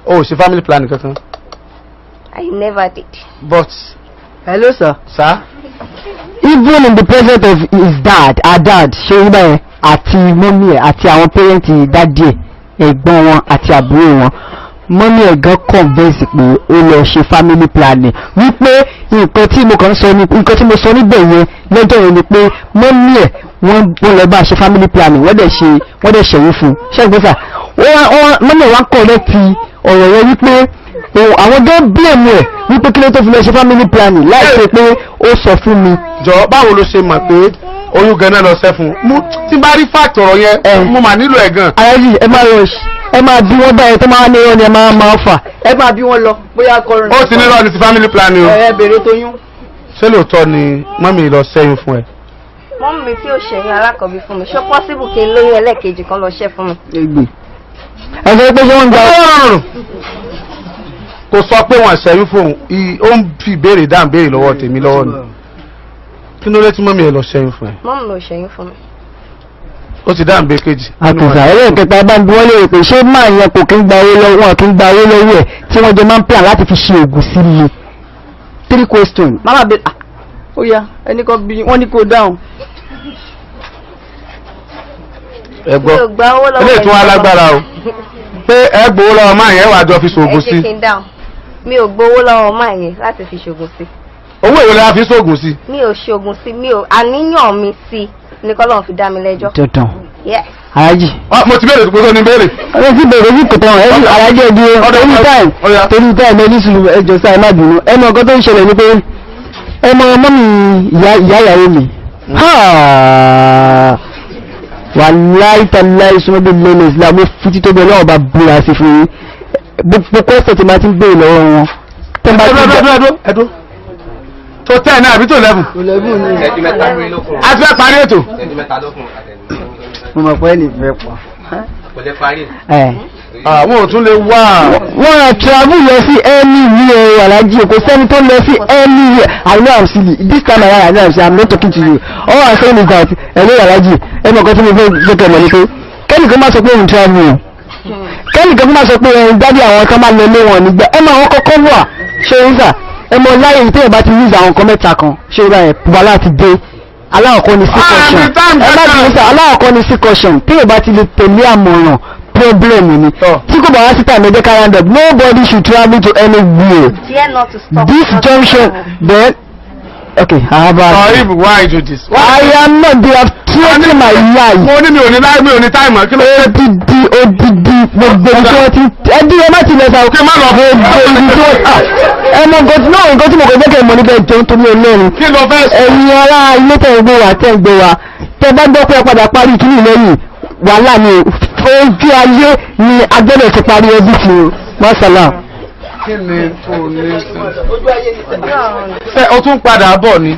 Oh, she family planning, kankan. I never did. But, Hello, sir. sir, Even in the presence of his dad, our dad, Ṣèyíbáyé àti mọ́mí ẹ̀ àti àwọn pẹ́rẹ́ǹtì dádì ẹ̀, ẹ̀gbọ́n wọn àti àbúrò wọn, mọ́mí ẹ̀ gan convince pé ó lọ ṣe family planning. Wípé nǹkan tí mo kàn sọ ní nǹkan tí mo sọ níbẹ̀ yẹn lọ́jọ́ yẹn ni pé mọ́mí ẹ̀ wọ́n lọ bá ṣe family planning, wọ́n dẹ̀ ṣẹ̀yìn fún un. Ṣẹ́gun sà, mọ́mí ẹ̀ wá correct ọ̀rọ̀ yẹn wípé àwọn gan blame ẹ̀ wípé kí ló tó fi lọ ṣe family planning láì ṣe pé ó sọ fún mi. jọ báwo ló ṣe mọ̀ pé oyún gan-an lọ sẹ́ fún un? Tí bá rí fact ọ̀rọ̀ yẹn, mo mà nílò ẹ̀ gan. Aláàjì ẹ máa bí wọ́n báyìí tó máa ní irọ́ ni ẹ máa fà. Ẹ máa bí wọ́n lọ bóyá kọrin. Ó ti ní lọ́ọ̀ ní ti family planning o. Ẹ bèrè tóyún. Ṣé lóòótọ́ ni mọ́mí lọ ṣẹ́yún fún ẹ? Mọ́mí mi tí ó ṣẹ̀yìn alákọ̀ọ́bí fún mi, ṣó possible kí n lóyún ẹlẹ́ẹ̀kejì kan lọ ṣẹ́ fún mi? Ẹ sọ pé ṣé wọ́n ń gba kò sọ pé wọ́n ṣẹ́yún fún òun, ó ń fi ìbéèrè dáhùn béèrè lọ́wọ́ tèmi lọ́wọ́ ni. Kí ló dé tí mọ́mí ẹ lọ ṣẹ́yún fún ẹ? Mọ́mí ló ṣẹ̀yìn fún mi. Ó ti dáhùn béèrè kejì. àkùsà ẹlẹ́ẹ̀kẹta bá ń bí wọ́n lè rò pé ṣé máa yẹn kò kí ń gba owó lọ́wọ́ wọn kí ń gba owó lọ́wọ́ ẹ̀ tí wọ́n jọ máa ń plan láti fi ṣe ògùn sí mi. 3 questions. Mama bẹ ó yá ẹni kan bí wọ́n ní kó dáhùn. Ẹ gbọ́, Mi ò gba owó lọ́wọ́ ilé ìtún alágbára o. Pé ẹ gbowó lọ́wọ́ máa yẹn wà jọ fi ṣògùn sí. Ẹ jẹ́ kí n dáhùn. Mi ò gbowó lọ́wọ́ máa yẹn láti fi ṣògùn sí. Owó èwo la fi ṣògùn sí? Mi ò ṣògùn sí, àníyàn mi sí ní kọ́lọ́run fi dá mi lẹ́jọ́. dandan. Yes. Aláàjì. Mo ti béèrè tó ní béèrè. ọ̀rẹ́ sí bẹ̀rẹ̀ sí kòtò ẹ̀rí aláàjì ẹ̀dí torí táìmù ẹni sùn ẹjọ́ sáà má bínú ẹnu ọkọ tó ń ṣẹlẹ̀ ní pé ẹmọ ọmọ mi ìyá ìyàwó mi wàláì tàláì súnmọ́ bí lẹ́nu islam mo fi títọ́ bẹ́ẹ̀ lọ́wọ́ bá búra sí fún yín gbogbo kọ́sẹ̀ tí máa ti ń gbé lọ́wọ́ wọn. Ẹ̀dùn tó 10 náà àbí tó 11? 11 ni a ti fẹ́ parí ètò. mo mọ̀ pé ẹnì fẹ́ pọ̀. kò lè parí. Àwọn ò tún lè wá. Wọ́n travel lọ sí anywhere alájí kò sẹ́ni tó lọ sí anywhere. I know I'm silly this time around I know I'm silly I'm not talking to you. All I'm saying is that ẹ̀rọ alájí ẹnu ọ̀kan tí mo fẹ́ kẹ́ mọ̀ ni pé kẹ́nìkan máa sọ pé òun travel o kẹ́nìkan máa sọ pé ẹ̀rìn dádì àwọn kan máa lọ lé wọn nígbà ẹ máa wọn kọ́kọ́ wà ṣé ń sà ẹ mọ láyé tí ẹ bá ti use àwọn kan mẹ́ta kan ṣé ń bá yẹn wà láti dé aláwọ̀kọ́ ni sí caution ẹ má ti ń sà aláwọ̀kọ́ ni sí caution tí ẹ bá ti lè tẹ̀lé àmọ̀ràn problem ni tí kò bá wá sí time ẹjẹ ká round up nobody should travel to anywhere. Dare not to stop. This junction then okay I have a. Sorry, why you do this? I am not they have threatened my life. Mo ní mi ò ní time kí ló. odidi gbogbo ibi tí wọ́n ti ẹbí ẹ má ti lọ sa òkè má lọ gbogbo ibi tí wọ́n ẹ mọ nǹkan tí mo kò gbẹ́kẹ̀ mọ́ nípa ìjọ nítorí Ọlọ́run. Kí ló fẹ́ sọ? ẹ̀yin ará ilé tẹ̀ ń gbé wa tẹ bá gbọ́ pé ẹ padà parí ìkíní lẹ́yìn wàhálà ni ojú ayé ni agbẹ́rẹ́ ti parí ẹbí fi mọ́sálà. Kí ni o ní sí? Ṣé o tún padà bọ̀ ni?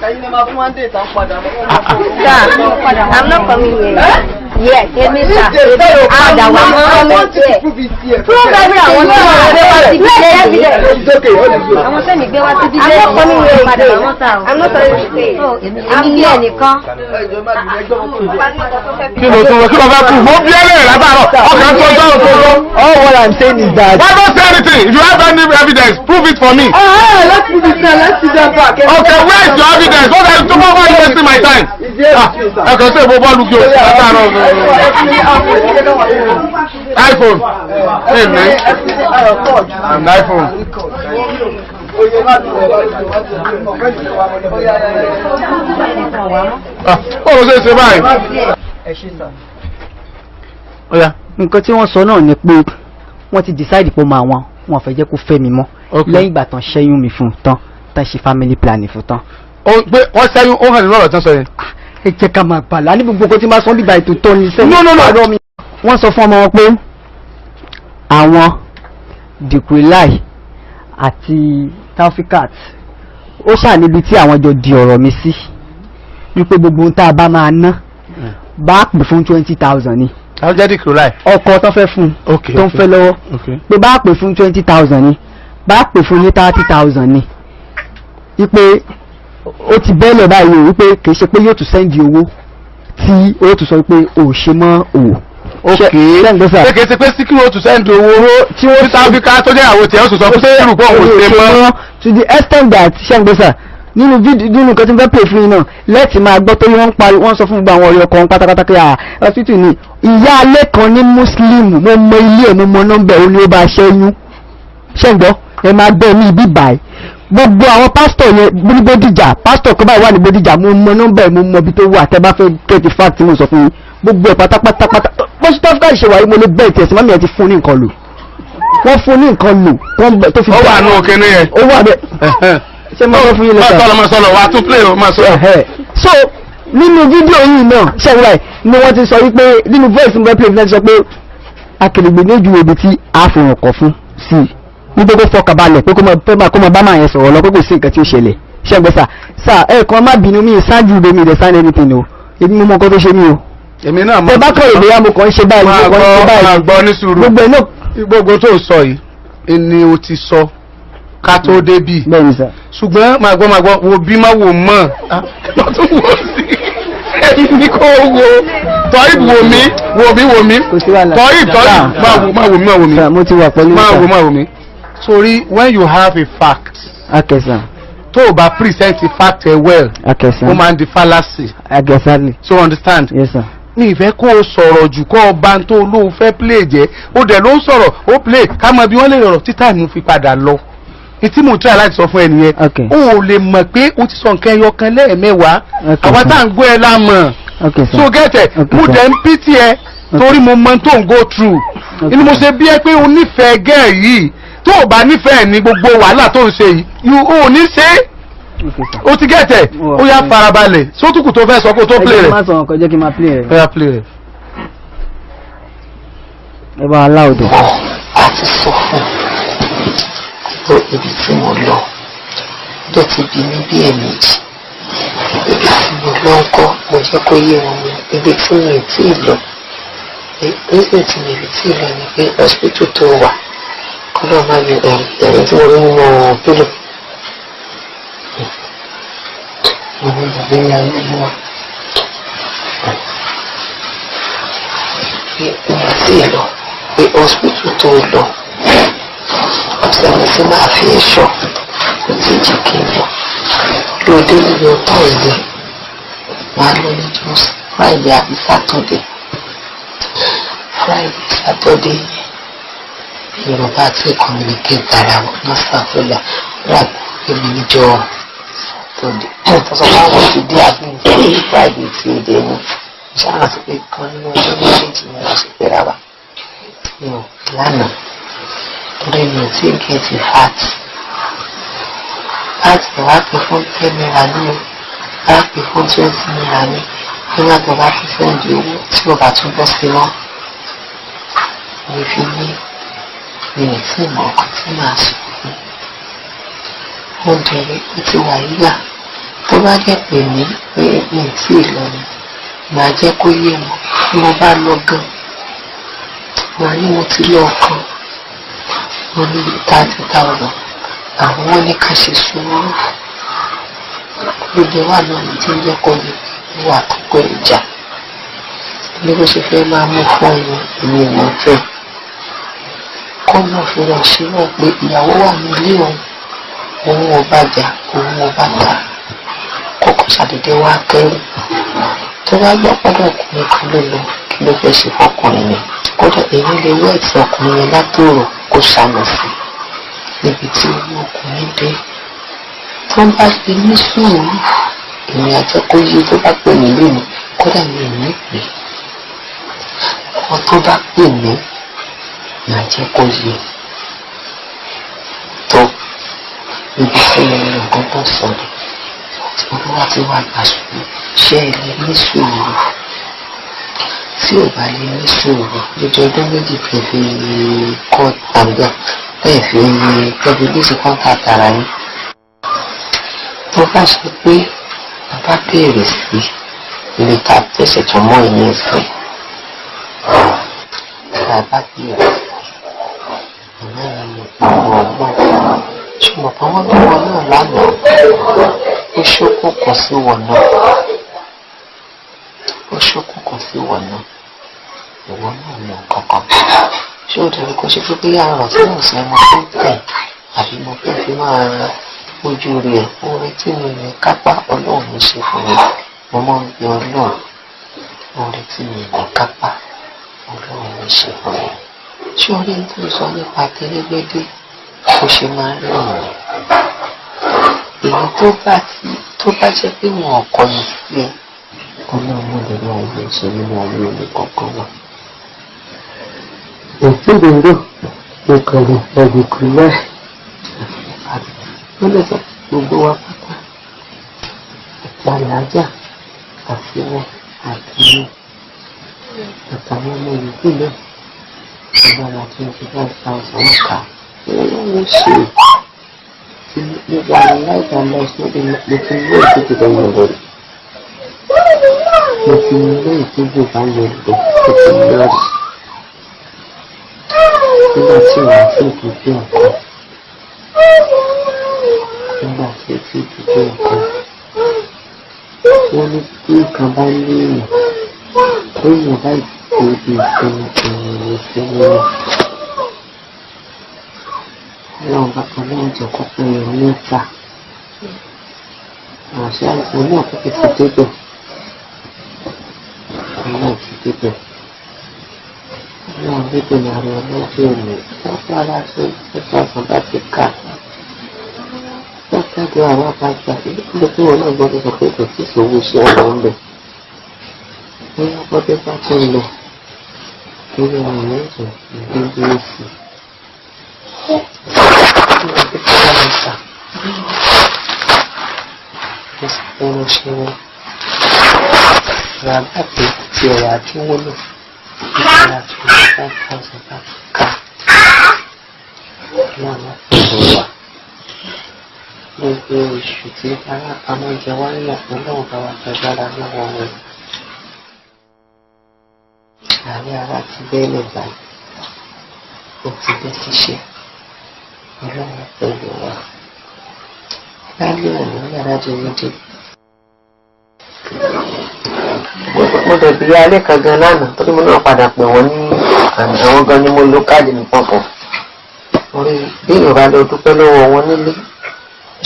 I'm not coming here. Yes, èmi sà. Àdà wà mọ́ ọmọ tiẹ̀. Prove every àwọn tí wọ́n gbé wá sí ilé evidence. Àwọn sẹ́mi gbé wá sí ilé evidence. Àwọn kọ́ni wẹ̀ padà àwọn sà o. I'm not sorry to say. Èmi ní ẹnìkan. Kí ló tún kí ló fẹ́ kú? Mo bí ẹlẹ́rìí látàárọ̀. Ọkàn tó dán tó dán. All what I'm saying is that. Why don't say anything? If you have any evidence, prove it for me. Let's put it there. Let's sit down back. Okay, where is your evidence? What are you doing? Why are you wasting my time? I can say Bobo look you. iPhone. Hey man. An iPhone. Oh, ṣe báyìí. Oya. Nǹkan tí wọ́n sọ náà ni pé wọ́n ti decide pé wọn fẹ́ jẹ́ kó fẹ́ mi mọ́ lẹ́yìn ìgbà tán ṣẹ́yún mi fún tán ṣe family planning fún tán. Pé wọ́n ṣẹ́yún ó hàn nínú ọ̀rọ̀ tán sọ yẹn. Ẹ jẹ́ ká máa bàlá ní gbogbo nǹkan tí máa sọ bíbá ètò tó ní sẹ́yìn. No. Wọ́n sọ fún ọmọ wọn pé àwọn Dìkúláì àti Taofikat ó ṣà níbi tí àwọn jọ di ọ̀rọ̀ mi sí wípé gbogbo ohun tá a bá máa ná bá pè fún 20,000 ni. Àwọn jẹ́ Dìkúláì. Ọkọ tó fẹ́ fún tó ń fẹ́ lọ́wọ́ pé bá pè fún 20,000 ni bá pè fún ní 30,000 ni wípé ó ti bẹ́ẹ̀lẹ̀ báyìí o wípé kìí ṣe pé yóò tún sẹ́ndì owó tí ó tún sọ wípé ò ṣe mọ́ òwò. Ṣé kìí ṣe pé Síkírù ó tún sẹ́ndì owó tí ó Taofika tó jẹ́ àwọn tí ó tún sọ pé Síkírù pọ̀ òun ṣe mọ́. To the extent that ṣẹ́ngbẹ́sà nínú nǹkan tí n fẹ́ pè fún yín náà lẹ́ẹ̀tì máa gbọ́ tó wọ́n sọ fún gbogbo àwọn ọ̀rẹ́ ọkọ̀ pátápátá pé hospital ni ìyá alẹ́ kan ní Muslim mo mọ ilé ẹ̀ mo mọ nọ́mbẹ̀ ó ní ó bá ṣẹ́yún ṣẹ́ngbọ́ ẹ máa gbọ́ ní ibi báyìí gbogbo àwọn pásítọ̀ yẹn ní Bódìjà pásítọ̀ kan báyìí wà ní Bódìjà mo mọ nọ́mbẹ̀ mo mọ ibi tó wà tẹ́ bá fẹ́ get the fact tí mo sọ fún yín gbogbo ẹ̀ pátápátá bó ṣe Taofika ìṣèwà yìí mo lè bẹ́ẹ̀ tiẹ̀ sí mọ́mí ẹ̀ ti fún ní nǹkan lò wọ́n fún ní nǹkan lò tó fi ó wà nù òkè ní yẹn. ó wà bẹ́ẹ̀ ṣé mo sọ fún yín lọ́sàn. máa sọ̀rọ̀ wà á tún play o máa sọ̀rọ̀. So nínú fídíò yìí náà ṣẹ́wúrà ni wọ́n ti sọ wípé nínú voice mo fẹ́ play fún ẹ sọ pé Akèrègbè ní ojú ibi tí a fòràn kọ̀ fún sí i ní gbogbo fọkàbalẹ̀ pé kó máa bá máa yẹn sọ̀rọ̀ lọ pé kò sí nǹkan tí ó ṣẹlẹ̀ ṣẹ́gbẹ́sà sà ẹ̀ẹ̀kan má bínú mi ṣáájú ìbomi ìdẹ̀ sign anything o èmi mo mọ nǹkan tó ṣe mí o. Èmi náà mọ̀. Tẹ bá kọ̀ ìgbéyà mo kàn ń ṣe báyìí mo kàn ń ṣe báyìí. Máa gbọ́ ní sùúrù. Gbogbo ẹ̀ náà. Gbogbo tó sọ yìí ni o ti sọ ká tó débì. Bẹ́ẹ̀ni sà. Ṣùgbọ́n máa gbọ́ wo bí máa wò mọ̀ lọ́tún wò sí ẹni kò wo tọ́yìb wò mí Kò sí wàhálà. tọ́yìb máa wò mí. Sà mo ti wà pẹ̀lú máa wò mí. Sorry, when you have a fact. Akẹ́sà. Tó o bá present a fact well. Akẹ́sà. Ó máa ń di fallacy. Exactly. So understand? Yes sir. Mi ìfẹ́ kó o sọ̀rọ̀ jù kó o bá ń tó olóhùn fẹ́ play jẹ́ ó dẹ̀ ló ń sọ̀rọ̀ ó play ká mọ bí wọ́n lè rọ̀rọ̀ títà ní fi padà lọ. Etí mo try láti sọ fún ẹnìyẹn. Okay. O ò lè mọ̀ pé o ti sọ nǹkan ẹyọ kan lẹ́ẹ̀mẹ́wàá. Àwa tá à ń gbọ́ ẹ lámọ̀. Okay sir. So gẹ́tẹ̀ mo dẹ̀ ń pity ẹ torí mo mọ tó ń go through. Inú mo ṣe bí ẹ pé o nífẹ̀ẹ́ gẹ́ẹ̀ yìí tó o bá nífẹ̀ẹ́ ní gbogbo wàhálà tó ń ṣe yìí o ò ní ṣe é. O ti gẹ́tẹ̀ ó yá farabalẹ̀ sótùkù tó fẹ́ sọ kó tó play rẹ̀. Ẹ jẹ́ kí n máa sọ nǹkan jẹ́ kí n máa play rẹ̀. Ó yá play rẹ̀. Ẹ bá aláwòdò. A ti sọ fún ọ ibi tí mo lọ tó ti bí mi bí ẹ̀mejì ibi tí mo lọ ń kọ́ mo jẹ́ kó yé wọn ibi tí mi ì tí ì lọ nígbà tí mi ì tí ì lọ ni pé hospital tó wà kọ́ náà má ní ẹ̀rín tí mo rí nínú pílò mo ní bàbá ìyá mi wá pé mi ì tí ì lọ pé hospital tó lọ ọ̀sẹ̀ tí máa fi ẹ̀ṣọ́ kò tí ì jẹ́ kí n lọ lóde níbi ọ̀tá ìlú máa lọ ní jọ́sí Friday àbí Saturday Yorùbá tí communicate ara wọn náà sàfẹ́lá rà pé mi níjọ́ Saturday tọ́sọ̀ máa wọ́n ti dé àbí nǹkan Friday tí ó dé ní ṣáà sí pé kan nínú ọjọ́ méjèèjì ni wọ́n ti fẹ́ra wa mi ò lánàá torí mi ò tí ì gẹ̀ẹ́tì láti wá pè fún 10 naira ní o wá pè fún 20 naira ní nígbà tó bá fi sẹ́ǹdì owó tí ò bá tún bọ́ sí mọ́ mi fi ní mi ò tí ì mọ ọkàn tí màá sọ fún mo dẹ̀rẹ̀ ó ti wà yíyà tó bá jẹ́ pé mi pé mi ò tí ì lọ ni màá jẹ́ kó yé wọn bí mo bá lọ gan màá ní mo ti lọ kan mo ní 30,000 àwọn wọn ní ká ṣe sùúrù gbogbo wà náà ní tí ń jẹ́ kó yé wà kókó ìjà bí bó ṣe fẹ́ máa mú fún ọ̀nà ìlú ìwọ̀n fẹ́ kó náà fi lọ sí náà pé ìyàwó wà ní ilé òun ò bá jà òun ò bá ta kókó ṣàdédé wá kẹ́rù tó bá gbọ́ pọ́dọ̀ ọkùnrin kan ló lọ kí ló fẹ́ ṣe fọkùnrin yẹn kódà èyí lè wọ́ ẹ̀sìn ọkùnrin yẹn látòrò kó ṣàmì sí níbi tí owó ọkùnrin dé tó bá fi ní sùúrù èmi àjẹ́ kó yé tó bá pè mí lónìí kódà mi ò ní pè wọn tó bá pè mí màá jẹ́ kó yé tó ibi tí mo ní nǹkan tó sọ̀rọ̀ tí olúwa ti wá gbà sùúrù ṣé ẹ lè ní sùúrù tí ò bá lè ní sùúrù lójú ọdún méjì fífi kọ́ àgbà bẹ́ẹ̀ fi tẹ́lifíṣì kọ́ńtà ara yín tó bá ṣe pé bàbá béèrè sí ilé ta tẹ̀sẹ̀ tó mọ́ ìyẹn ìfẹ́ bàbá béèrè ìná ìyẹn àwọn ọgbọ́n ṣùgbọ́n kan wọ́n bí wọn náà lánàá ó ṣókùnkùn sí wọn náà ó ṣókùnkùn sí wọn náà ìwọ náà mọ kankan ṣé ó dẹrù kó ṣe pé bí àrùn tí mo sọ mo fẹ́ tẹ̀ àbí mo fẹ́ fi máa ra ojú rẹ̀ orin tí mi ní kápá ọlọ́run ṣe fún mi mo máa ń gbé ọlọ́run orin tí mi ní kápá ọlọ́run ṣe fún mi ṣé orí tó sọ nípa tẹ́lẹ́gbẹ́dẹ́ bó ṣe máa ń rìn èyí tó bá jẹ́ pé wọn ọkọ yìí sílẹ̀ ọlọ́run lè ní àyè ṣe nínú ayé omi kankan wà. ìpínlẹ̀ ìkànnì ẹ̀dùnkù náà wọ́n lè sọ gbogbo wa pátá ìpàlájà àti wọn àti àtàwọn ọmọ ìlú náà agbára 25,000 ọkà wọ́n ṣe nígbà láìka lọ́sí mo ti ní ìtútù tó yẹ lórí mo ti ní ìtútù bá yẹ lórí mo ti ní ọ̀sì nígbà tí wàá fún ìtútù ọkọ nígbà tí ìtútù ọkọ wọ́n ní kí nǹkan bá ní èèyàn ó yẹ báyìí tó di ìpinnu ìfowópamọ́. Ọlọ́run bá kan náà jẹ́ kó pé ẹ̀ mẹ́ta àṣà ìfún náà kó ti débẹ̀ náà ti débẹ̀ náà débẹ̀ ní àrẹ ọlọ́jọ́ òní lọ́pọ̀ ara tó nípa ọ̀sán bá ti kà lọ́pọ̀dọ̀ àwọn àbájá ilé tí wọn náà gbọ́dọ̀ sọ pé kò tí ìṣòwò iṣẹ́ ọ̀rọ̀ ń bẹ̀ ní ọgbọ́dọ̀ bá tó ń lọ lórí ọ̀rọ̀ mẹ́jọ ìdíje sí ẹnu ṣe wọn ràgbà pé tí ọ̀rọ̀ àdínwó lò nígbà 25,000 bá ti ká lọ́nà pẹ̀lú wa gbogbo oṣù tí arápamọ́ jẹ wá nílẹ̀ ọlọ́run bá wa gbàgbára lọ́wọ́ wọn àárẹ̀ ara ti bẹ́ẹ̀lẹ̀ báyìí ó ti bẹ́ ṣiṣẹ́ ọlọ́run pẹ̀lú wa lálẹ́ òní yàrá jẹ méjì. mo dẹ̀ bí alẹ́ kan gan lánàá torí mo náà padà pè wọ́n ní àwọn gan ni mo lo káàdì mi pọ̀pọ̀ orí bí ìrora lọ dúpẹ́ lọ́wọ́ wọn nílé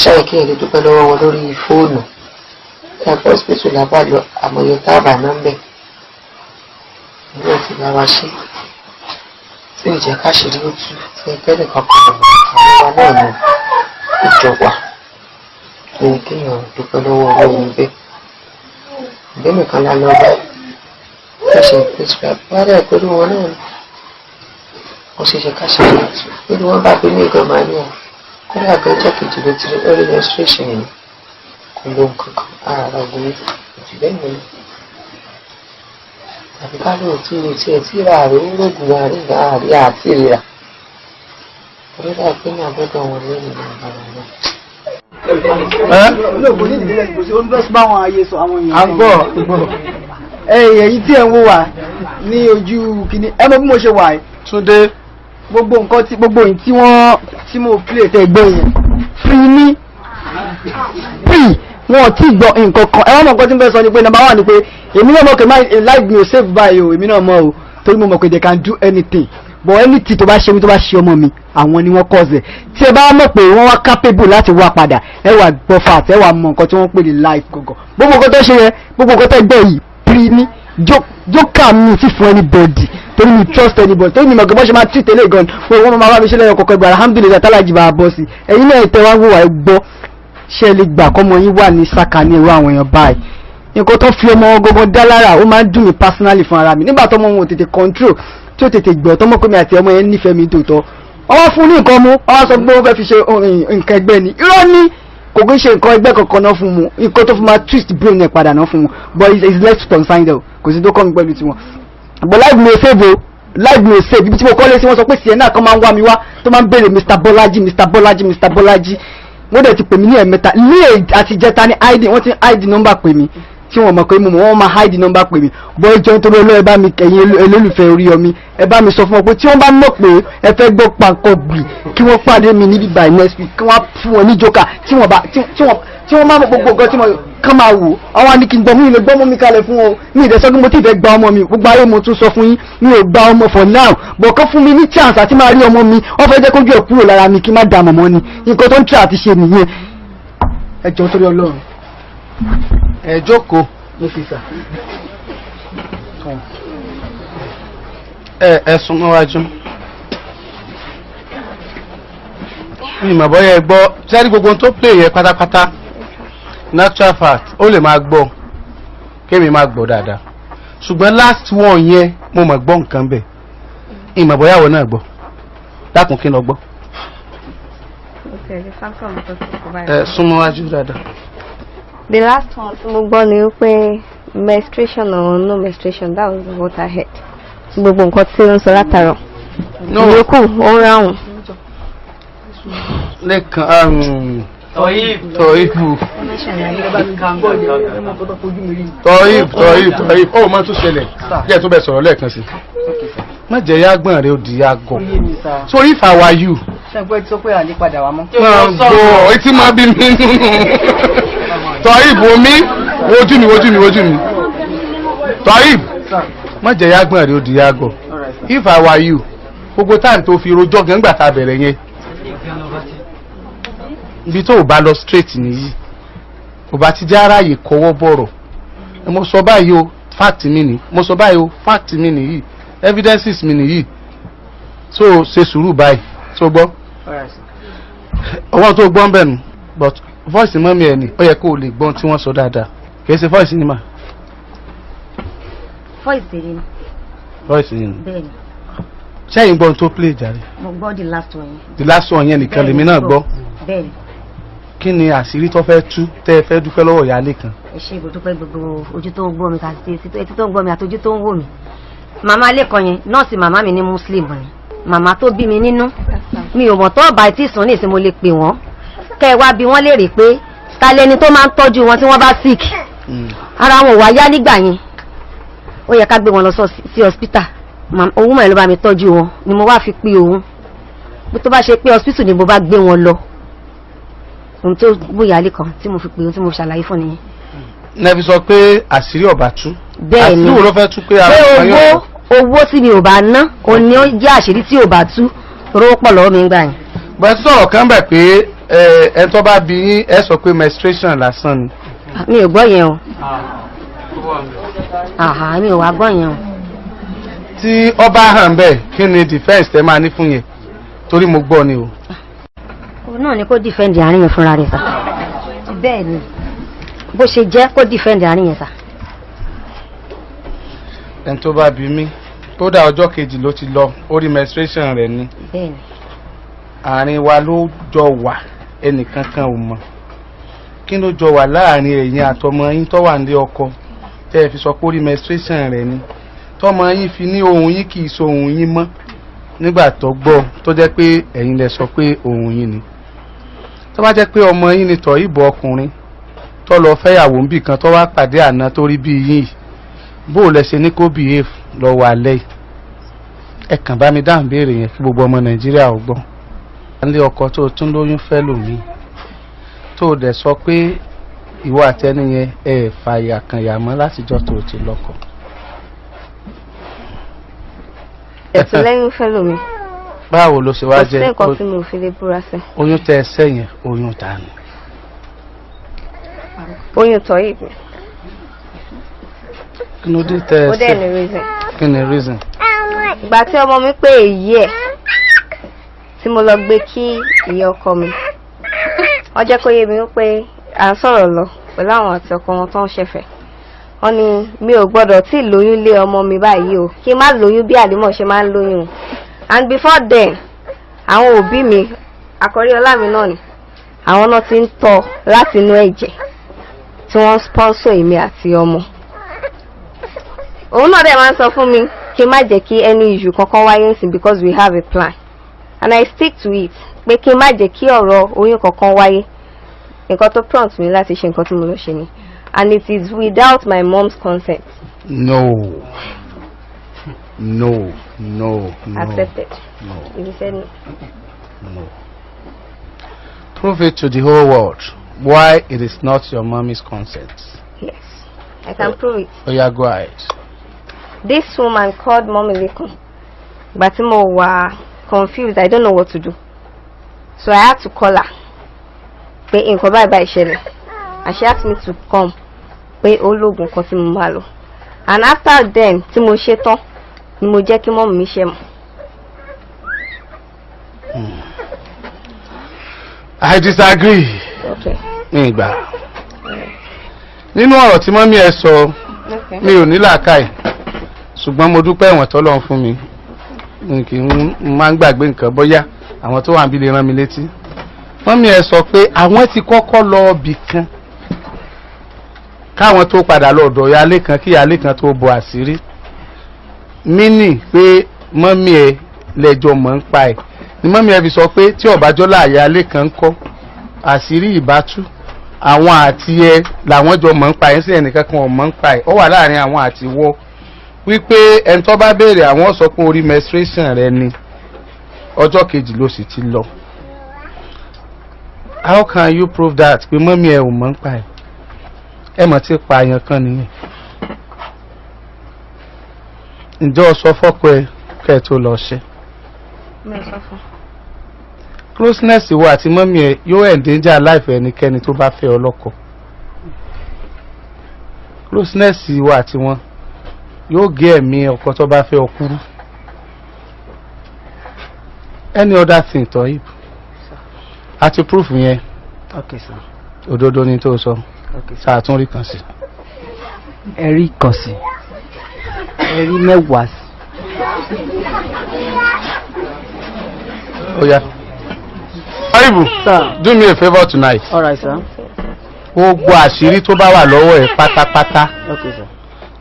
ṣáà kí èdè dúpẹ́ lọ́wọ́ wọn lórí fóònù ẹ̀kọ́ hospital làbá lọ àmọ̀yẹ táàbà nọ́mbẹ̀ ìlú ẹ̀ ti bá wa ṣe tí ò jẹ́ ká ṣe rí ojú tí ẹgbẹ́ nìkan kan àwọn wa náà ní ìjọba ní kéèyàn dúpẹ́ lọ́wọ́ ọlọ́run bẹ́ẹ̀ ìgbẹ́ nìkan la lọ bá ṣẹ̀ṣẹ̀ prescribe wọ́n rẹ̀ pẹ̀lú wọn náà ní wọ́n ṣe ká ṣe rí ojú pẹ̀lú wọn bá gbé ní ìgbọ̀n máa ní ọ̀ kódà àgbẹ̀jọ́ kejì ló ti rí early menstruation yìí kò ló nǹkan kan ara ọgbọ́n ìjì bẹ́ẹ̀ ni àbí ká lóò tí o tiẹ̀ tí ra àrò orógùn àárín àárí àti ìrira orílẹ̀ èdè ní àgbẹ̀dọ̀ wọn lẹ́nu ìgbàlá náà. olóògbé ní ìdílé ìgbòsí ó ń bẹ́ sí báwọn ayé sọ àwọn èèyàn. èyí tí ẹ ń wò wá ní ojú kìíní ẹ mọ̀ bí mo ṣe wà ẹ́. Túndé. Gbogbo nǹkan tí gbogbo yìí tí mo play tẹ gbọ́ yẹn free ní free wọn ò tí gbọ́ nǹkan kan ẹ wọ́n mọ̀ nǹkan tí mo fẹ́ sọ ni pé number one ni pé èmi náà mọ̀ pé life mi ò save báyìí o èmi náà mọ̀ o torí mo mọ̀ pé they can do anything but anything tó bá ṣe mi tó bá ṣe ọmọ mi àwọn ni wọ́n cause ẹ̀ tí ẹ bá mọ̀ pé wọ́n wá capable láti wá padà ẹ wà gbọ́ fat ẹ wà mọ̀ nǹkan tí wọ́n pè ní life gangan gbogbo nǹkan tó ṣe yẹn gbogbo nǹkan tó gbọ́ yìí free ní jókà mi ti fún anybody torí mi trust anybody torí mi mọ̀ pé bọ́ ṣe máa treat eléyìí gan fún wọn máa wá mi ṣe lẹ́yìn ọkọ̀ ẹgbẹ́ alhamdulilayi tálájì bá a bọ́ sí ẹ̀yin náà tẹ́ wá ń wò wá gbọ́ ṣe lè gbà kọ́mọ yín wà ní sàkà ní ẹ̀rọ àwọn èèyàn báyìí nǹkan tó fi ọmọ gbogbo dá lára ó máa ń dùn mí personally fún ara mi nígbà tó ọmọ wọn ò tètè control tí ó tètè gbọ́ tọ́mọ pé mi àti ọmọ yẹn nífẹ̀ẹ́ mi tòótọ́ ọwọ́ fún ní nǹkan mú ọwọ́ sọ pé wọ́n fẹ́ fi ṣe nǹkan ẹgbẹ́ ni irọ́ ní kò kí ń ṣe nǹkan ẹgbẹ́ kankan náà fún mu nǹkan tó fi máa twist brain ẹ̀ padà náà fún mu but it's less concerned o kò sí tó kọ́ mi pẹ̀lú tiwọn but life mi ò save o life mi ò save ibi tí mo kọ́ lé sí wọ́n sọ pé sienna kan máa ń wá mi wá tó máa ń béèrè Mr. Bọ́lájí Mr. Bọ́lájí Mr. Bọ́lájí wọ́n dẹ̀ ti pè mí ní ẹ̀mẹ́ta ní àtijẹ́ta ní id wọ́n ti id number pè mí tí wọ́n mọ̀ pé mo mọ̀ wọ́n máa hide number pè mí bọ́ ìjọ nítorí olóò ẹ bá mi kẹ̀yìn olólùfẹ́ Oríyọmí ẹ bá mi sọ fún ọ pé tí wọ́n bá mọ̀ pé ẹ fẹ́ gbọ́ pàǹkọ̀ gbì kí wọ́n pàdé mi níbi by next week kí wọ́n fún wọn ní jókà tí wọ́n máa mọ̀ gbogbo nǹkan tí wọ́n kàn máa wò àwọn anìkì gbọ́ mi lè gbọ́ mọ́ mi kalẹ̀ fún wọn mi ìdẹ́sọ́ bí mo ti fẹ́ gba ọmọ mi gbogbo ayé mo tún sọ fún yín mi ò gba ọmọ for now bọ̀ kán fún mi ní chance àti máa rí ọmọ mi wọ́n fẹ́ jẹ́ kójú ẹ̀ kúrò lára mi kí má dà mọ̀mọ́ ni nǹkan tó ń try àti ṣe nìyẹn ẹ jọ̀ọ́ torí Ọlọ́run ẹ jókòó. Ẹ̀sùn mọ́wájú ní ìmọ̀bọ́yẹ gbọ́ sẹ́rí gbogbo tó play yẹ pátápátá natural fact ó lè máa gbọ́ kémi máa gbọ́ dáadáa ṣùgbọ́n last one yẹn mo mọ̀ gbọ́ nǹkan bẹ̀ ìmọ̀bọ́yàwó náà gbọ́ dákun kí n lọ gbọ́ ẹ̀sùn mọ́wájú dáadáa. The last one tí mo gbọ́ ni pé menstruation or no menstruation that was what I heard. Gbogbo nǹkan tí ó ń sọ látàrọ̀. Ìyókù ó ń ráhùn. Lẹ́kàn tọ́ìbù. Tọ́ìbù. Ó máa tún ṣẹlẹ̀. Jẹ́ tó bẹ̀ sọ̀rọ̀ lẹ́ẹ̀kan sí. Má jẹ́ yágbọ̀n rẹ̀ ó di yágọ̀. So if I were you. Ṣẹ́gbẹ́ tí ó pé àlépadà wa mọ́. Máa gbọ́ etí máa bí mi nínú. Tọ́ìbù omi wojú mi. Tọ́ìbù. Má jẹ́ yágbọ̀n rẹ̀ ó di yágọ̀. If I were you. Gbogbo time tó fi rojọ́ gan gbà tá bẹ̀rẹ̀ yẹn. Ibi tó bá lọ straight nìyí. Kò bá ti jẹ́ aráyè kọwọ́ bọ̀rọ̀. Mo sọ báyìí o fact mi ni. Mo sọ báyìí o fact mi nìyí. Evidences mi nìyí. So ṣe sùúrù báyìí. So gbọ́. Ọwọ́n tó gbọ́ ń bẹ̀ nù. But voice mọ́ mi ẹ̀ ni ó yẹ kó o lè gbọ́n tí wọ́n sọ dáadáa. Kìí ṣe voice ni mà. Voice ni. Voice ni. Bẹ́ẹ̀ni. Ṣẹ́yìn gbọ́n tó play jàre. Mo gbọ́ the last one yẹn. The last one yẹn nìkan lèmi náà gbọ́. Bẹ́ẹ̀ni. Kí ni àṣírí tó fẹ́ tú tẹ́ ẹ fẹ́ dúpẹ́ lọ́wọ́ ìyáálé kan? Ẹ ṣe ìbòdúpẹ́ gbogbo ojú tó ń gbọ́ mi àti etí tó ń gbọ́ mi àti ojú tó ń wò mí. Màmá lẹ́kọ̀ọ́ yẹn nọ́ọ̀sì màmá mi ní Muslim ni. Màmá tó bí mi nínú. Mi ò mọ̀ tó ọ̀bà tí ìsún ní ìsìn mo lè pè wọ́n. Kẹ́ ẹ wá bí wọ́n léèrè pé ta lẹni tó máa ń tọ́jú wọn tí wọ́n bá sick. Ara wọn ò wá yá nígbà yẹn. Ó yẹ ká gbé wọn lọ sí hospital. Òun mọ̀ ló bá mi tọ́jú wọn ni mo wá fi pé òun. Bí tó bá ṣe pé hospital ni mo bá gbé wọn lọ. Ohun tó bóyá kan tí mo fi pé ohun tí mo ṣàlàyé fún nìyẹn. Nẹ́bí sọ pé àṣírí ọ̀bà tú. Bẹ́ẹ̀ni. Àṣírí wo ló fẹ́ tú pé ara ọ̀yọ́? Owó tí mi ò bá ná òun ni ó jẹ́ àṣírí tí ò bá tú rówó pọ̀ lọ́wọ́ mi ń gbà yẹn. Bẹ́ẹ̀ sọ̀rọ̀ kan bẹ̀ pé ẹ tó bá bí yín ẹ sọ pé menstruation lásán ni. Mi ò gbọ́ yẹn o. Mi ò wá gbọ́ yẹn o. Tí ọba hàn bẹ́ẹ̀ kí ni defence tẹ máa ní fún yẹn torí mo gbọ́ ni o. Òun náà ni kó defend àárín yẹn fúnra rẹ̀ sà. Bẹ́ẹ̀ ni bó ṣe jẹ́ kó defend àárín yẹn sà. Ẹni tó bá bí mí tó dá ọjọ́ kejì ló ti lọ orí menstruation rẹ̀ ni. Bẹ́ẹ̀ ni. Àárín wa ló jọ wà ẹnìkankan ò mọ̀. Kí ló jọ wà láàrin ẹ̀yin àtọmọ yín tó wà nílé ọkọ tẹ́ ẹ fi sọ pé orí menstruation rẹ̀ ni. Tọ́mọ yín fi ní ohun yín kì í so ohun yín mọ́ nígbà tó gbọ́ tó jẹ́ pé ẹ̀yin lẹ sọ pé ohun yín ni. Tó bá jẹ́ pé ọmọ yín ni tọ̀ ìbò ọkùnrin tó lọ fẹ́yàwó ń bì kan tó wá pàdé àná tó rí bí yín bó lẹ ṣe ní kó behave lọ́wọ́ alẹ́ ẹ kàn bá mi dáhùn béèrè yẹn kí gbogbo ọmọ Nàìjíríà ò gbọ́. nílé ọkọ tó tún lóyún fẹ́ lòmíì tó dẹ̀ sọ pé ìwọ àtẹni yẹn ẹ fàyà kan yà mọ́ látijọ́ tó ti lọ́kọ. ẹ̀tún lẹ́yìn fẹ́ lòmíì. báwo ló ṣe wá jẹ́ kò sí nǹkan tí mo fi lè búra sí. oyún tẹ ẹsẹ̀ yẹn oyún ta ni. oyún tọ́ yìí. kí ló dé tẹ ẹsẹ̀. ó dẹ̀ ní reason. kí ni reason. ìgbà tí ọmọ mi pé èyí ẹ̀ tí mo lọ gbé kí ìyá ọkọ mi wọ́n jẹ́ kó yé mi pé à ń sọ̀rọ̀ lọ pẹ̀lú àwọn àti ọkọ wọn tó ń ṣẹ̀fẹ̀. wọ́n ní mi ò gbọ́dọ̀ tí ì lóyún lé ọmọ mi báyìí o kí n má lóyún bí Àlímọ̀ ṣe máa ń lóyún o. And before then àwọn òbí mi àkọ́rí ọlá mi náà ni àwọn náà ti ń tọ́ láti inú ẹ̀jẹ̀ tí wọ́n sponsor èmi àti ọmọ. òun náà dẹ̀ máa ń sọ fún mi kí n má jẹ́ kí any issue kankan wáyé nsìn because we have a plan and I stick to it pé kí n má jẹ́ kí ọ̀rọ̀ oyún kankan wáyé. nǹkan tó prompt mi láti ṣe nǹkan tí mo lọ ṣe ni and it is without my mom's consent. No. Accepted. No. You said no. No. Prove it to the whole world why it is not your mommy's consent. Yes, I can prove it. Oh yeah, go ahead. This woman called Mommy Lekon, but I was confused. I don't know what to do, so I had to call her. Pé nǹkan báyìí ṣẹlẹ̀, and she asked me to come. Pé ológun kan tí mo máa lò, and after then tí mo ṣe tán ni mo jẹ́ kí mọ́mì mi ṣe mọ̀. I disagree. Okay. Ìgbà nínú ọ̀rọ̀ tí mọ́mí ẹ sọ mi ò ní làákàyè ṣùgbọ́n mo dúpẹ́ ìwọ̀n tọ́lọ́run fún mi kì í máa ń gbàgbé nǹkan bóyá àwọn tó wà níbí lè rán mi létí. mọ́mí ẹ sọ pé àwọn ti kọ́kọ́ lọ ibì kan káwọn tó padà lọ ọ̀dọ̀ ìyálé kan kí ìyálé kan tó bo àṣírí. mínì pé mọ́mí ẹ lẹ́jọ́ mọ̀ ń pa ẹ̀ ni mọ́mí ẹ fi sọ pé tí ọ̀bájọ́lá ìyálé kan ń kọ́ àṣírí ìbátú àwọn àti ẹ làwọn jọ mọ̀ ń pa ẹ̀ sí ẹnìkan kan ò mọ̀ ń pa ẹ̀ ó wà láàrin àwọn àti wọ́ wípé ẹni tó bá béèrè àwọn sọ pé orí menstruation rẹ ni ọjọ́ kejì ló sì ti lọ. How can you prove that pé mọ́mí ẹ ò mọ̀ ń pa ẹ̀ ẹ mọ̀ tí pa àyàn kan nìyẹn. ǹjẹ́ o sọ fọ́kọ ẹ kẹ́ ẹ tó lọ ṣe. Closeness wo àti mọ́mí ẹ yóò endanger life ẹnikẹ́ni tó bá fẹ́ ọlọ́kọ. Closeness wo àti wọn yóò gé ẹ̀mí ọkọ tó bá fẹ́ ọkùnrin. Any other thing tó yìí àti proof yẹn. Okay sir. Òdodo ni tó sọ. Okay sir. Sáà tún rí kan sí. Ẹ̀rí kan sí. Ẹ̀rí mẹ́wàá sí. Oh yeah. Aibu, Sir. do me a favor tonight. All right sir. Gbogbo àṣírí tó bá wà lọ́wọ́ ẹ̀ pátápátá. Okay sir.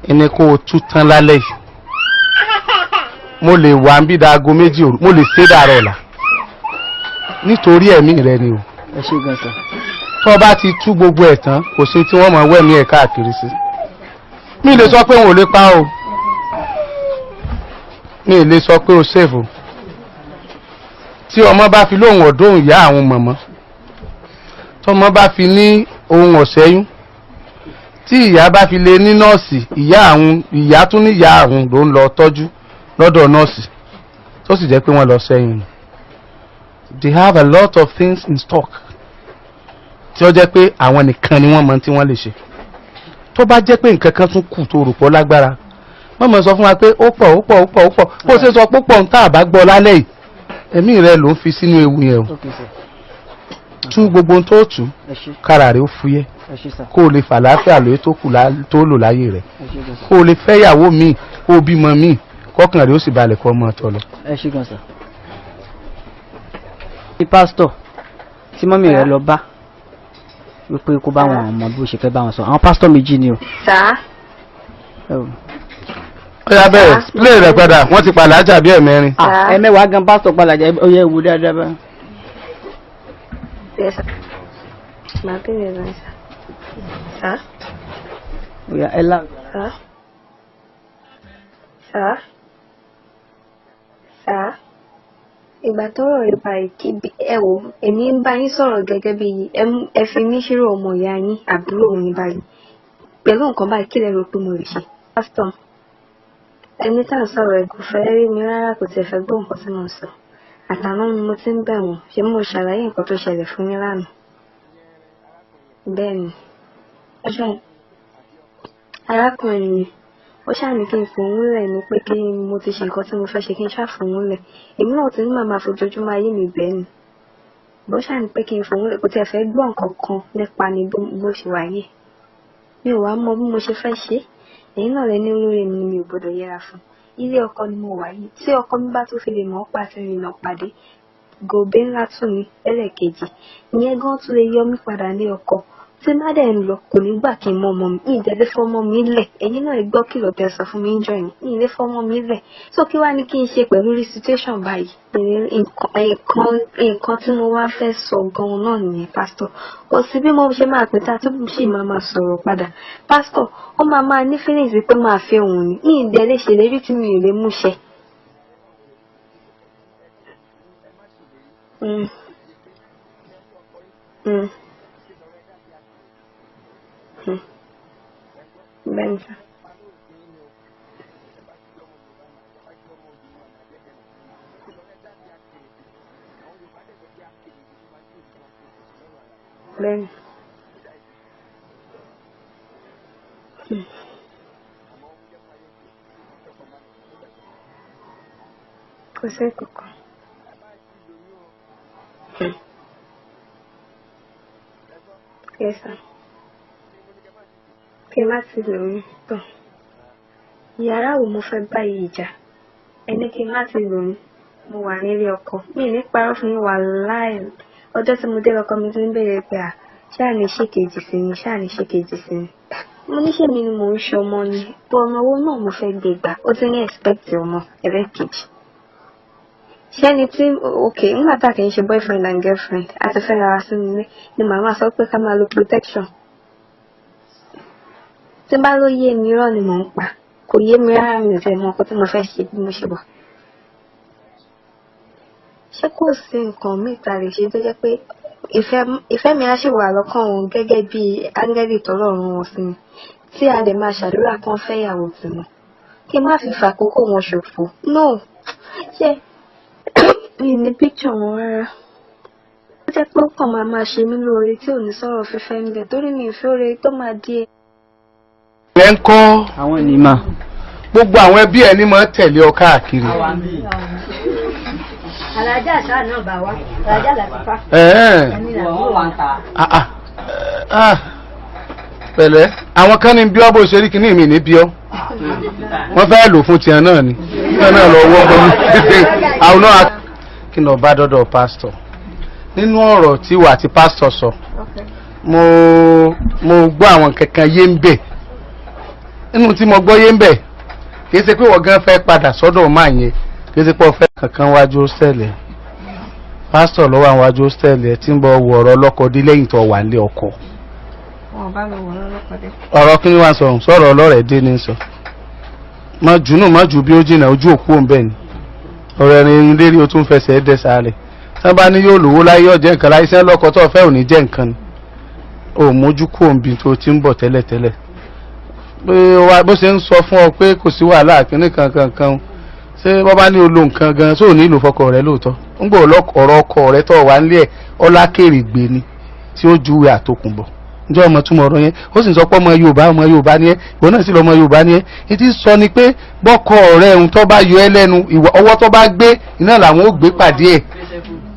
Ẹni kó o tú tán lálẹ́ yìí. Mo lè wà ń bí dago méjì òru, mo lè ṣe dàrọ̀ ọ̀la. Nítorí ẹ̀mí rẹ ni o. Ẹ ṣé gan sir. Tó bá ti tú gbogbo ẹ̀ tán, kò sí tí wọ́n máa wẹ̀mí ẹ̀ káàkiri sí. Mi lè sọ pé wọn ò lè pa o. Mi lè sọ pé o save o. Tí ọmọ bá fi lóhùn ọ̀dọ́hùn ìyá àwọn mọ̀mọ́. Tọ́mọ bá fi ní ohun ọ̀sẹ́yún. Tí ìyá bá fi lè ní nọ́ọ̀sì, ìyá tún ní ìyá àwọn ló ń lọ tọ́jú lọ́dọ̀ nọ́ọ̀sì. Tó sì jẹ́ pé wọ́n lọ sẹ́yìn. They have a lot of things in stock. Tí ó jẹ́ pé àwọn nìkan ni wọ́n mọ̀ tí wọ́n lè ṣe. Tó bá jẹ́ pé nǹkan kan tún kù tó rò pọ̀ lágbára. Wọ́n mọ̀ sọ fún wa pé ó pọ̀. Bó ṣe sọ pé pọ̀ ń tá àbá gbọ́ lálẹ́ yìí. Ẹ̀mí rẹ ló ń fi sínú ewu yẹn o. Okay sir. Tú gbogbo tó tú Ẹ ṣé. kára rẹ̀ ó fúyẹ́ Ẹ ṣé sir. kó o lè fàlàáfíà lóye tó kù tó lò láyé rẹ̀ Ẹ ṣé gan sir. kó o lè fẹ́yàwó míì kó o bímọ míì kọ́kàn rẹ̀ ó sì balẹ̀ kọ́ ọmọ ọ̀tọ̀ lọ. Ẹ ṣé gan sir. Ní pásítọ̀ tí mọ́mí rẹ̀ lọ bá wípé kó bá wọn mọ bí ó ṣe fẹ́ bá wọn sọ àwọn pásítọ̀ méjì ni o. Sá. Ó yá bẹ́ẹ̀ play rẹ̀ padà wọ́n ti padà ájà bí ẹ̀mẹ́rin. Ẹ̀mẹ́wàá gan pásítọ̀ padà ó yẹ ewu dáadáa bá. Yes sir. Màá bẹ̀rẹ̀ náà sá. Sá. Ó yá ẹ lá. Sá. Sir. Sir. Ìgbà tọ́rọ̀ rẹ̀ báyìí kí ẹ wò èmi ń bá yín sọ̀rọ̀ gẹ́gẹ́ bí ẹ fi mí ṣírò ọmọ ìyá yín àbúrò mi báyìí pẹ̀lú nǹkan báyìí kí lẹ rò pé mo lè ṣe. Pásítọ̀ ẹni tá à ń sọ̀rọ̀ ẹ̀ kò fẹ́ rí mi rárá kò tiẹ̀ fẹ́ gbọ́ nǹkan tí mo sọ àtàná ni mo ti ń bẹ̀ wọ́n ṣé mo ṣàlàyé nǹkan tó ṣẹlẹ̀ fún yín lánàá. Bẹ́ẹ̀ ni arákùnrin mi ó ṣàní kí n fòun lẹ̀ ní pé kí mo ti ṣe nǹkan tí mo fẹ́ ṣe kí n ṣàfòun lẹ̀ èmi náà ti ní màmá fojoojúmọ́ ayé mi bẹ́ẹ̀ ni bó ṣàní pé kí n fòun lẹ̀ kò tiẹ̀ fẹ́ gbọ́ nǹkan kan nípa ni bó ṣe wáyé mi ò wá mọ bí mo ṣe fẹ́ ṣe èyí náà lẹ́ni olórí mi ni mi ò gbọ́dọ̀ yẹra fún ilé ọkọ ni mo wà yìí tí ọkọ mi bá tó fi lè mọ̀ ọ́ pàṣẹ ìrìnà pàdé gòbé ńlá tún mi ẹlẹ́ẹ̀kejì ìyẹn gan tún lè yọ mí padà ní ọkọ tí má dẹ̀ ń lọ kò ní gbà kí n mọ ọmọ mi ìdẹ́lẹ́ fọmọ mi lẹ̀ ẹ̀yin náà gbọ́ kìlọ̀ tẹ́ sọ fún mi ń jọ yìí ìdẹ́lẹ́ fọmọ mi lẹ̀ tó kí wá ní kí n ṣe pẹ̀lú situation báyìí nǹkan tí mo wá fẹ́ sọ gan-an náà nìyẹn pásítọ̀ kò sí bí mo ṣe máa pè tá tó sì máa sọ̀rọ̀ padà pásítọ̀ ó máa ní feelings pé máa fẹ́ òun ni ìdẹ́lẹ́ ṣèlérí tí mi ò lè mú ṣẹ. Benza. Ben. Cos'è Coco? Esa. Kí n má ti lòun tán yàrá wo mo fẹ́ bá yìí jà ẹni kí n má ti lòun mo wà nílé ọkọ mi ní parọ́ fún mi wà láì ọjọ́ tí mo dé ọkọ mi ti ń béèrè pé ṣáà ní ṣèkejì sí ni ṣáà ní ṣèkejì sí ni mo ní ṣèmi ni mò ń ṣe ọmọ ni bó ọmọ owó náà mo fẹ́ gbé gbà ó ti ní expect ọmọ ẹlẹ́kejì ṣẹ́ni tí okay nígbà tá a kì í ṣe boyfriend and girlfriend àti fẹ́ ra wa sínú ilé ni màmá sọ pé ká máa lo protection tí bá ló yé mi rán ni mò ń pa kò yé mi rárá mi ò fẹ́ mọ ọkọ tí mo fẹ́ ṣe bí mo ṣe bọ̀. ṣé kò sí nǹkan míì tá a lè ṣe tó jẹ́ pé ìfẹ́ mi á ṣì wà lọ́kàn òun gẹ́gẹ́ bí áńgẹ́lì tọ́lọ́run wọn sí mi tí a lè máa ṣàdúrà kan fẹ́yàwó tiwọn kí n má fi fàkókò wọn ṣòfò no ṣé mi ní picture wọn rárá ó jẹ́ pé ó kàn máa ṣe mí lóore tí ò ní sọ̀rọ̀ fífẹ́ ń bẹ̀ torí mi ìfẹ́ oore tó máa di ẹ ń kọ́ àwọn ènìyàn gbogbo àwọn ẹbí ẹ ní máa tẹ̀lé ọ káàkiri. alájà àṣà náà bá wá alájà làtìfá. pẹ̀lẹ́ àwọn kan ní bí ọ bó ṣe rí kíní mi ní bí ọ wọ́n fẹ́ lò fún tiẹ̀ náà ni tiẹ̀ náà lọ wọ́ bọ́ àwọn náà kí ni ọba dọ́dọ̀ pásítọ̀ nínú ọ̀rọ̀ tí wà tí pásítọ̀ sọ mo gbọ́ àwọn kankan yé ń bẹ̀ nínú tí mo gbọ́ yé ń bẹ̀ kìí ṣe pé wọ́n gan fẹ́ padà sọ́dọ̀ máa yẹn kìí ṣe pé wọ́n fẹ́ kankan wájú hostel pásítọ̀ lọ́wọ́ àwọn wájú hostel tí ń bọ̀ wọ ọ̀rọ̀ ọlọ́kọ dé lẹ́yìn tó wà nílé ọkọ. ọ̀rọ̀ kí ni wọ́n sọ sọ̀rọ̀ ọlọ́rẹ̀ dé ní sọ má jù bí ó jìnnà ojú òkú òǹbẹ̀ ni ọ̀rọ̀ ẹ̀rin lérí o tún fẹsẹ̀ dẹ́ sáré tí wọ́n bá ní yóò lówó láyé ọ̀jẹ̀ nǹkan láyé sẹ́ lọ́kọ tó fẹ́ òní jẹ́ nǹkan ni ò mójú kú òǹbì tó ti ń bọ̀ tẹ́lẹ̀tẹ́lẹ̀ bó ṣe ń sọ fún ọ pé kò sí wàhálà kínní kankan ṣé wọ́n bá ní o lo nǹkan gan tó ní ìlò fọkọ rẹ lóòótọ́ ń gbọ́ ọ̀rọ̀ ọkọ rẹ tó wà nílé ẹ̀ ọlákèrè gbé ni tí ó júwe àtòkùnbọ̀ ǹjẹ́ ọmọ túmọ̀ ọ̀rọ̀ yẹn ó sì sọ pé ọmọ Yorùbá ni ẹ́ ìwọ náà sì lọ ọmọ Yorùbá ni ẹ́ ìdí sọ ni pé bọ́kọ ọ̀rẹ́ ohun tó bá yọ ẹ́ lẹ́nu ọwọ́ tó bá gbé iná làwọn ó gbé pàdé ẹ̀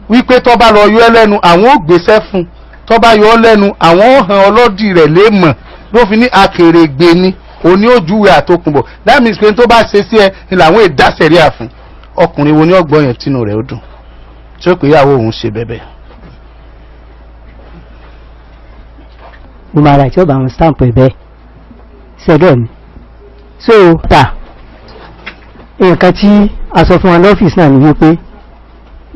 wípé tó bá lọ yọ ẹ́ lẹ́nu àwọn ó gbéṣẹ́ fún tó bá yọ ọ́ lẹ́nu àwọn ó hàn ọlọ́dì rẹ̀ léèmọ̀ ló fi ní akèrègbè ni òní òjúwe àtòkùnbọ̀ that means pé tó bá ṣe sí ẹ ni làwọn èdásẹ̀rí àfún ọkùnrin wo ní ọgbọ́n yẹn tínú rẹ̀ ó dùn tí ó pé ìyàwó òun ṣe bẹ́bẹ̀. mo máa ra ìtí ọba àwọn stamp ẹ̀ bẹ́ẹ̀ ṣẹ́dọ̀ ni so ta nǹkan tí a sọ fún wa lọ́fíìsì náà ni wípé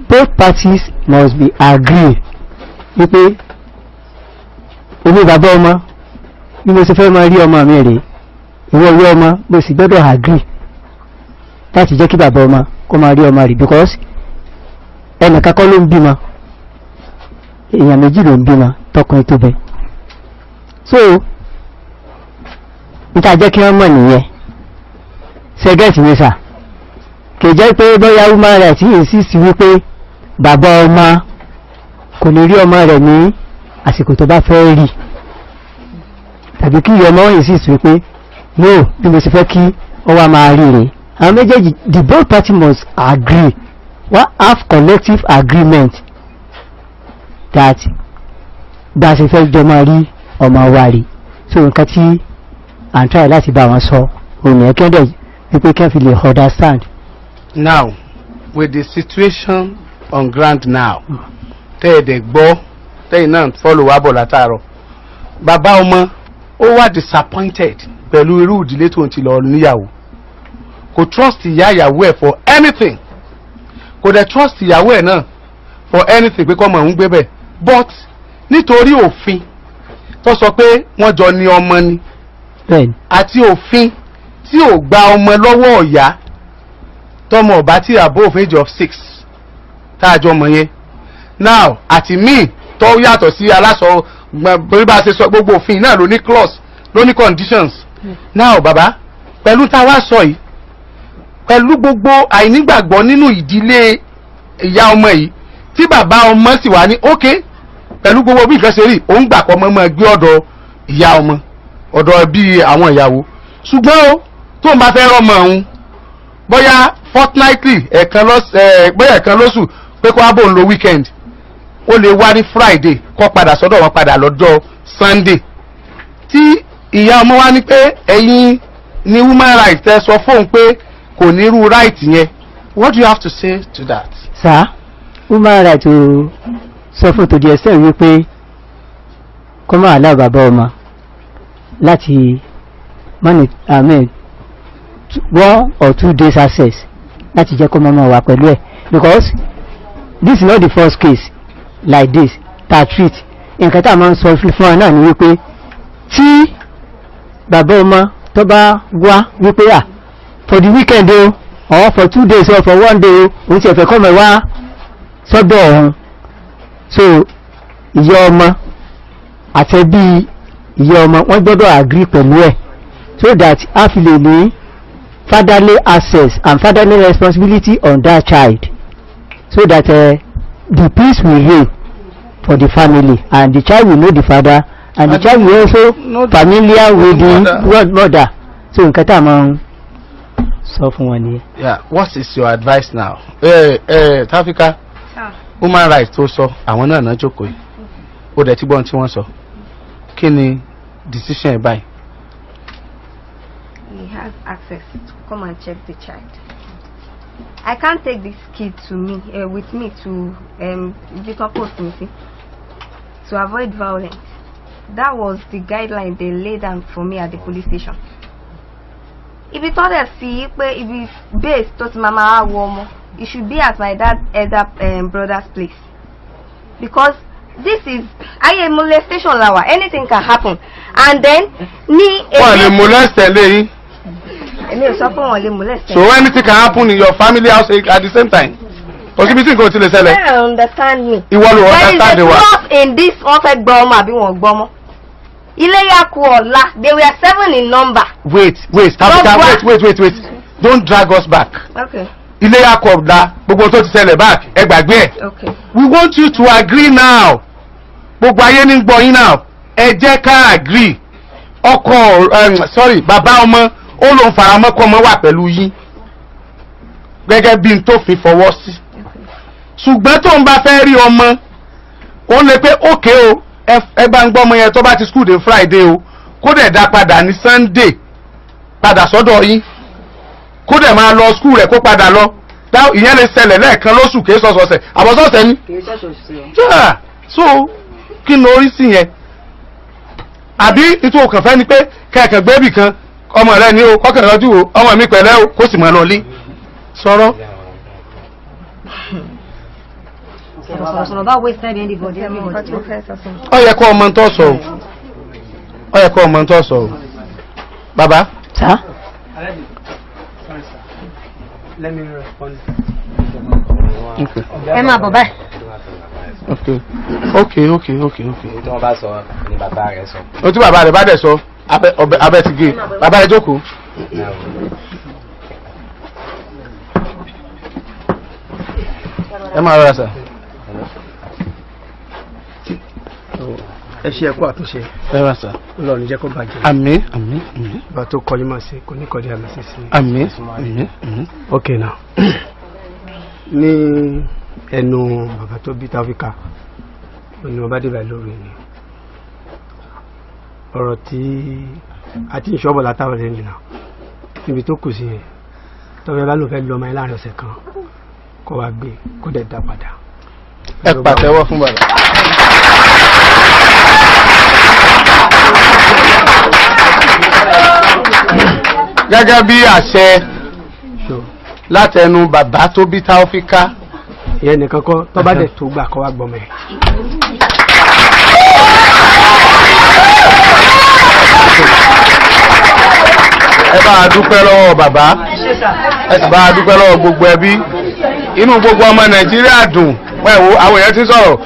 both parties must be agree wípé èmi bàbá ọmọ bí mo ṣe fẹ́ máa rí ọmọ mi rèé ìwọ ìwé ọmọ mo sì gbọ́dọ̀ agree láti jẹ́ kí bàbá ọmọ kó máa rí ọmọ rẹ̀ because ẹnìkan kọ́ ló ń bímọ èèyàn méjì ló ń bímọ tọkùnrin tó bẹ so níta jẹ́ kí wọ́n mọ̀ nìyẹn ṣẹ́gẹ́tì ní sà kì í jẹ́ pé bóyá woman rights yìí sì sí wípé bàbá ọmọ kò lè rí ọmọ rẹ̀ ní àsìkò tó bá fẹ́ rí tàbí kí ọmọ yìí sì sí wípé no bí mo sì fẹ́ kí ọwọ́ máa rí rẹ̀ àwọn méjèèjì the both party must agree have collective agreement that bá a ṣe fẹ́ jọ máa rí ọmọ wa rí so nǹkan tí à ń try láti bá wọn sọ òun yẹn kí wọ́n dẹ̀ wípé kí wọ́n fi lè understand. Now with the situation on ground now tẹ́ẹ̀dẹ̀ gbọ́ tẹ́yìn náà follow wa bọ̀ látàárọ̀ bàbá ọmọ ó wà disappointed pẹ̀lú irú ìdílé tó ń ti lọ níyàwó kò trust ìyá ìyàwó ẹ̀ for anything kò dẹ̀ trust ìyàwó ẹ̀ náà for anything pé kọ́mọ òun gbé bẹ̀ but nítorí òfin tó sọ pé wọ́n jọ ní ọmọ ni àti òfin tí ò gba ọmọ lọ́wọ́ ọ̀yá tọmọ ọba tí above age of 6 táàjọ mọ̀ yẹn now àti míì tó yàtọ̀ sí aláṣọ bí bá ṣe sọ gbogbo òfin náà ló ní clause ló ní conditions now bàbá pẹ̀lú tá a wá sọ yìí pẹ̀lú gbogbo àìnígbàgbọ́ nínú ìdílé ìyá ọmọ yìí tí bàbá ọmọ sì wà ní okay pẹ̀lú gbogbo bí nǹkan ṣe rí òun gbà kọ́ ọmọ gbé ọ̀dọ̀ ìyá ọmọ ọ̀dọ̀ bí àwọn ìyàwó ṣùgbọ́n o tó ń bá fẹ́ rọmọ òun bóyá fortnightly bóyá ẹ̀kan lóṣù pé kó ábò ń lo weekend ó lè wá ní Friday kó padà sọ́dọ̀ wọn padà lọ́jọ́ Sunday tí ìyá ọmọ wa ní pé ẹ̀yin ni woman rights ẹ sọ fóun pé kò ní irú right yẹn what do you have to say to that. sir woman rights ò sọ fún tòdì ẹsẹ̀ wípé kó máa lá bàbá ọmọ láti money 1 or 2 days access láti jẹ́ kó máa wà pẹ̀lú ẹ̀ because this is not the first case like this ta treat nǹkan tá a máa ń sọ fún ọ náà ni wípé tí bàbá ọmọ tó bá wá wípé for the weekend o or for 2 days or for 1 day o òun ti ẹ̀fẹ̀ kọ́ mọ̀ wá sọ́dọ̀ ọ̀hún so ìyá ọmọ àtẹ̀bí ìyá ọmọ wọ́n gbọ́dọ̀ agree pẹ̀lú ẹ̀ so that a fi lè ní fatherly access and fatherly responsibility on that child so that the peace will reign for the family and the child will know the father and the child will also familiar with the mother so nǹkan tá a máa ń sọ fún wọn nìyẹn. Yeah, what is your advice now? Tafika human rights tó sọ àwọn náà náà jókòó yìí ó dẹ̀ tí gbọ́n tí wọ́n sọ kí ni decision ẹ̀ báyìí. He has access to come and check the child. I can't take this kid to me with me to decompose me to avoid violence. That was the guideline they laid down for me at the police station. If you thought that see, if it's based to mama woman, it should be at my dad's elder brother's place because this is a molestation law. Anything can happen, and then me. So anything can happen in your family house at the same time. I understand me. There is a clause in this offered Boma. Ile Yakuola, they were 7 in number. Wait. Don't drag us back. Okay. Ile Yakuola, back. Okay. We want you to agree now. Now. Agree. Sorry, Baba Oma. Ó lóun faramọ́ kọ́ ọmọ wà pẹ̀lú yín gẹ́gẹ́ bí n tó fi fọwọ́ sí ṣùgbọ́n tó ń bá fẹ́ rí ọmọ ó lè pé ókè o ẹ bá ń gbọ́ ọmọ yẹn tó bá ti school dé Friday o kó dẹ̀ dá padà ní Sunday padà sọ́dọ̀ yín kó dẹ̀ máa lọ school rẹ̀ kó padà lọ ìyẹn lè ṣẹlẹ̀ lẹ́ẹ̀kan lóṣù kìí sọ̀sọ̀ọ̀sẹ̀ àbọ̀sọ̀ọ̀sẹ̀ ni so kí ni orí sí yẹn àbí nítorí òkàn fẹ́ ni pé kẹ̀kẹ́ gbébì kan ọmọ rẹ ní o kọ́kàn lọ́jú o ọmọ mi pẹ̀lẹ́ o kó sì máa lọ lé sọ̀rọ̀. Ó yẹ kó ọmọ tó sọ o bàbá. let me respond. Okay. ẹ máa bọ̀ báyìí. Okay. Okay. Tí wọ́n bá sọ ni bàbá rẹ̀ sọ. O tí bàbá rẹ̀ bá dẹ̀ sọ, abẹ́ ti gé. Bàbá rẹ̀ jókòó. Ẹ máa rọra sà. Ẹ ṣe ẹ̀kọ́ àtúnṣe. Ẹ rọra sà. Ọlọ́run jẹ́ kó bàjẹ́. Àmín. Bàbá tó kọjú máa ṣe kò ní kọjú àmì sí sí. Àmín. Okay now. Ní ẹnu bàbá tó bí Taofika, ni wọ́n bá dé báyìí lórí ni. Ọ̀rọ̀ tí a ti ń ṣọ́bọ̀ látàwọn rẹ̀ nìyà. Níbi tó kù sí yẹn. Tọ́fẹ́ bá ló fẹ́ lọ ọmọ ẹ láàrin ọ̀sẹ̀ kan. Kó wá gbé kó dẹ̀ dá padà. Ẹ pàtẹ́wọ́ fún bàbá. Gẹ́gẹ́ bí àṣẹ látẹnu bàbá tó bí Taofika. Ìyẹn nìkan kọ́ tó bá dẹ̀ tó gbà kó wá gbọ́mọ ẹ̀. Ẹ bá a dúpẹ́ lọ́wọ́ bàbá, ẹ sì bá a dúpẹ́ lọ́wọ́ gbogbo ẹbí. Inú gbogbo ọmọ Nàìjíríà dùn, pẹ̀lú àwọn èèyàn ti sọ̀rọ̀,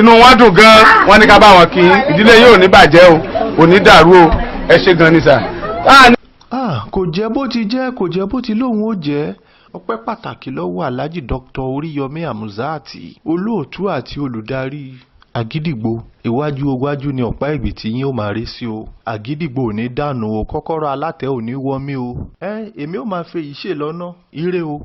inú wọn dùn gan, wọ́n ní ká bá wọn kí ìdílé yóò ní bàjẹ́ o, kò ní dàrú o, ẹ ṣé gan ni sà. Kò jẹ́ bó ti jẹ́, kò jẹ́ bó ti lóun ó jẹ́. Ọpẹ́ pàtàkì lọ́wọ́ Alhaji Dr. Oríyọmí Hamzat, olóòtú àti olùdarí Àgídìgbò. Iwájú ni ọ̀pá ìgbì tí yín ó máa rí sí o. Àgídìgbò ò ní dànù o, kọ́kọ́rọ́ alátẹ ò ní wọ́mí o. Èmi ó máa fẹ́ yìí ṣe lọ́nà. Ire o.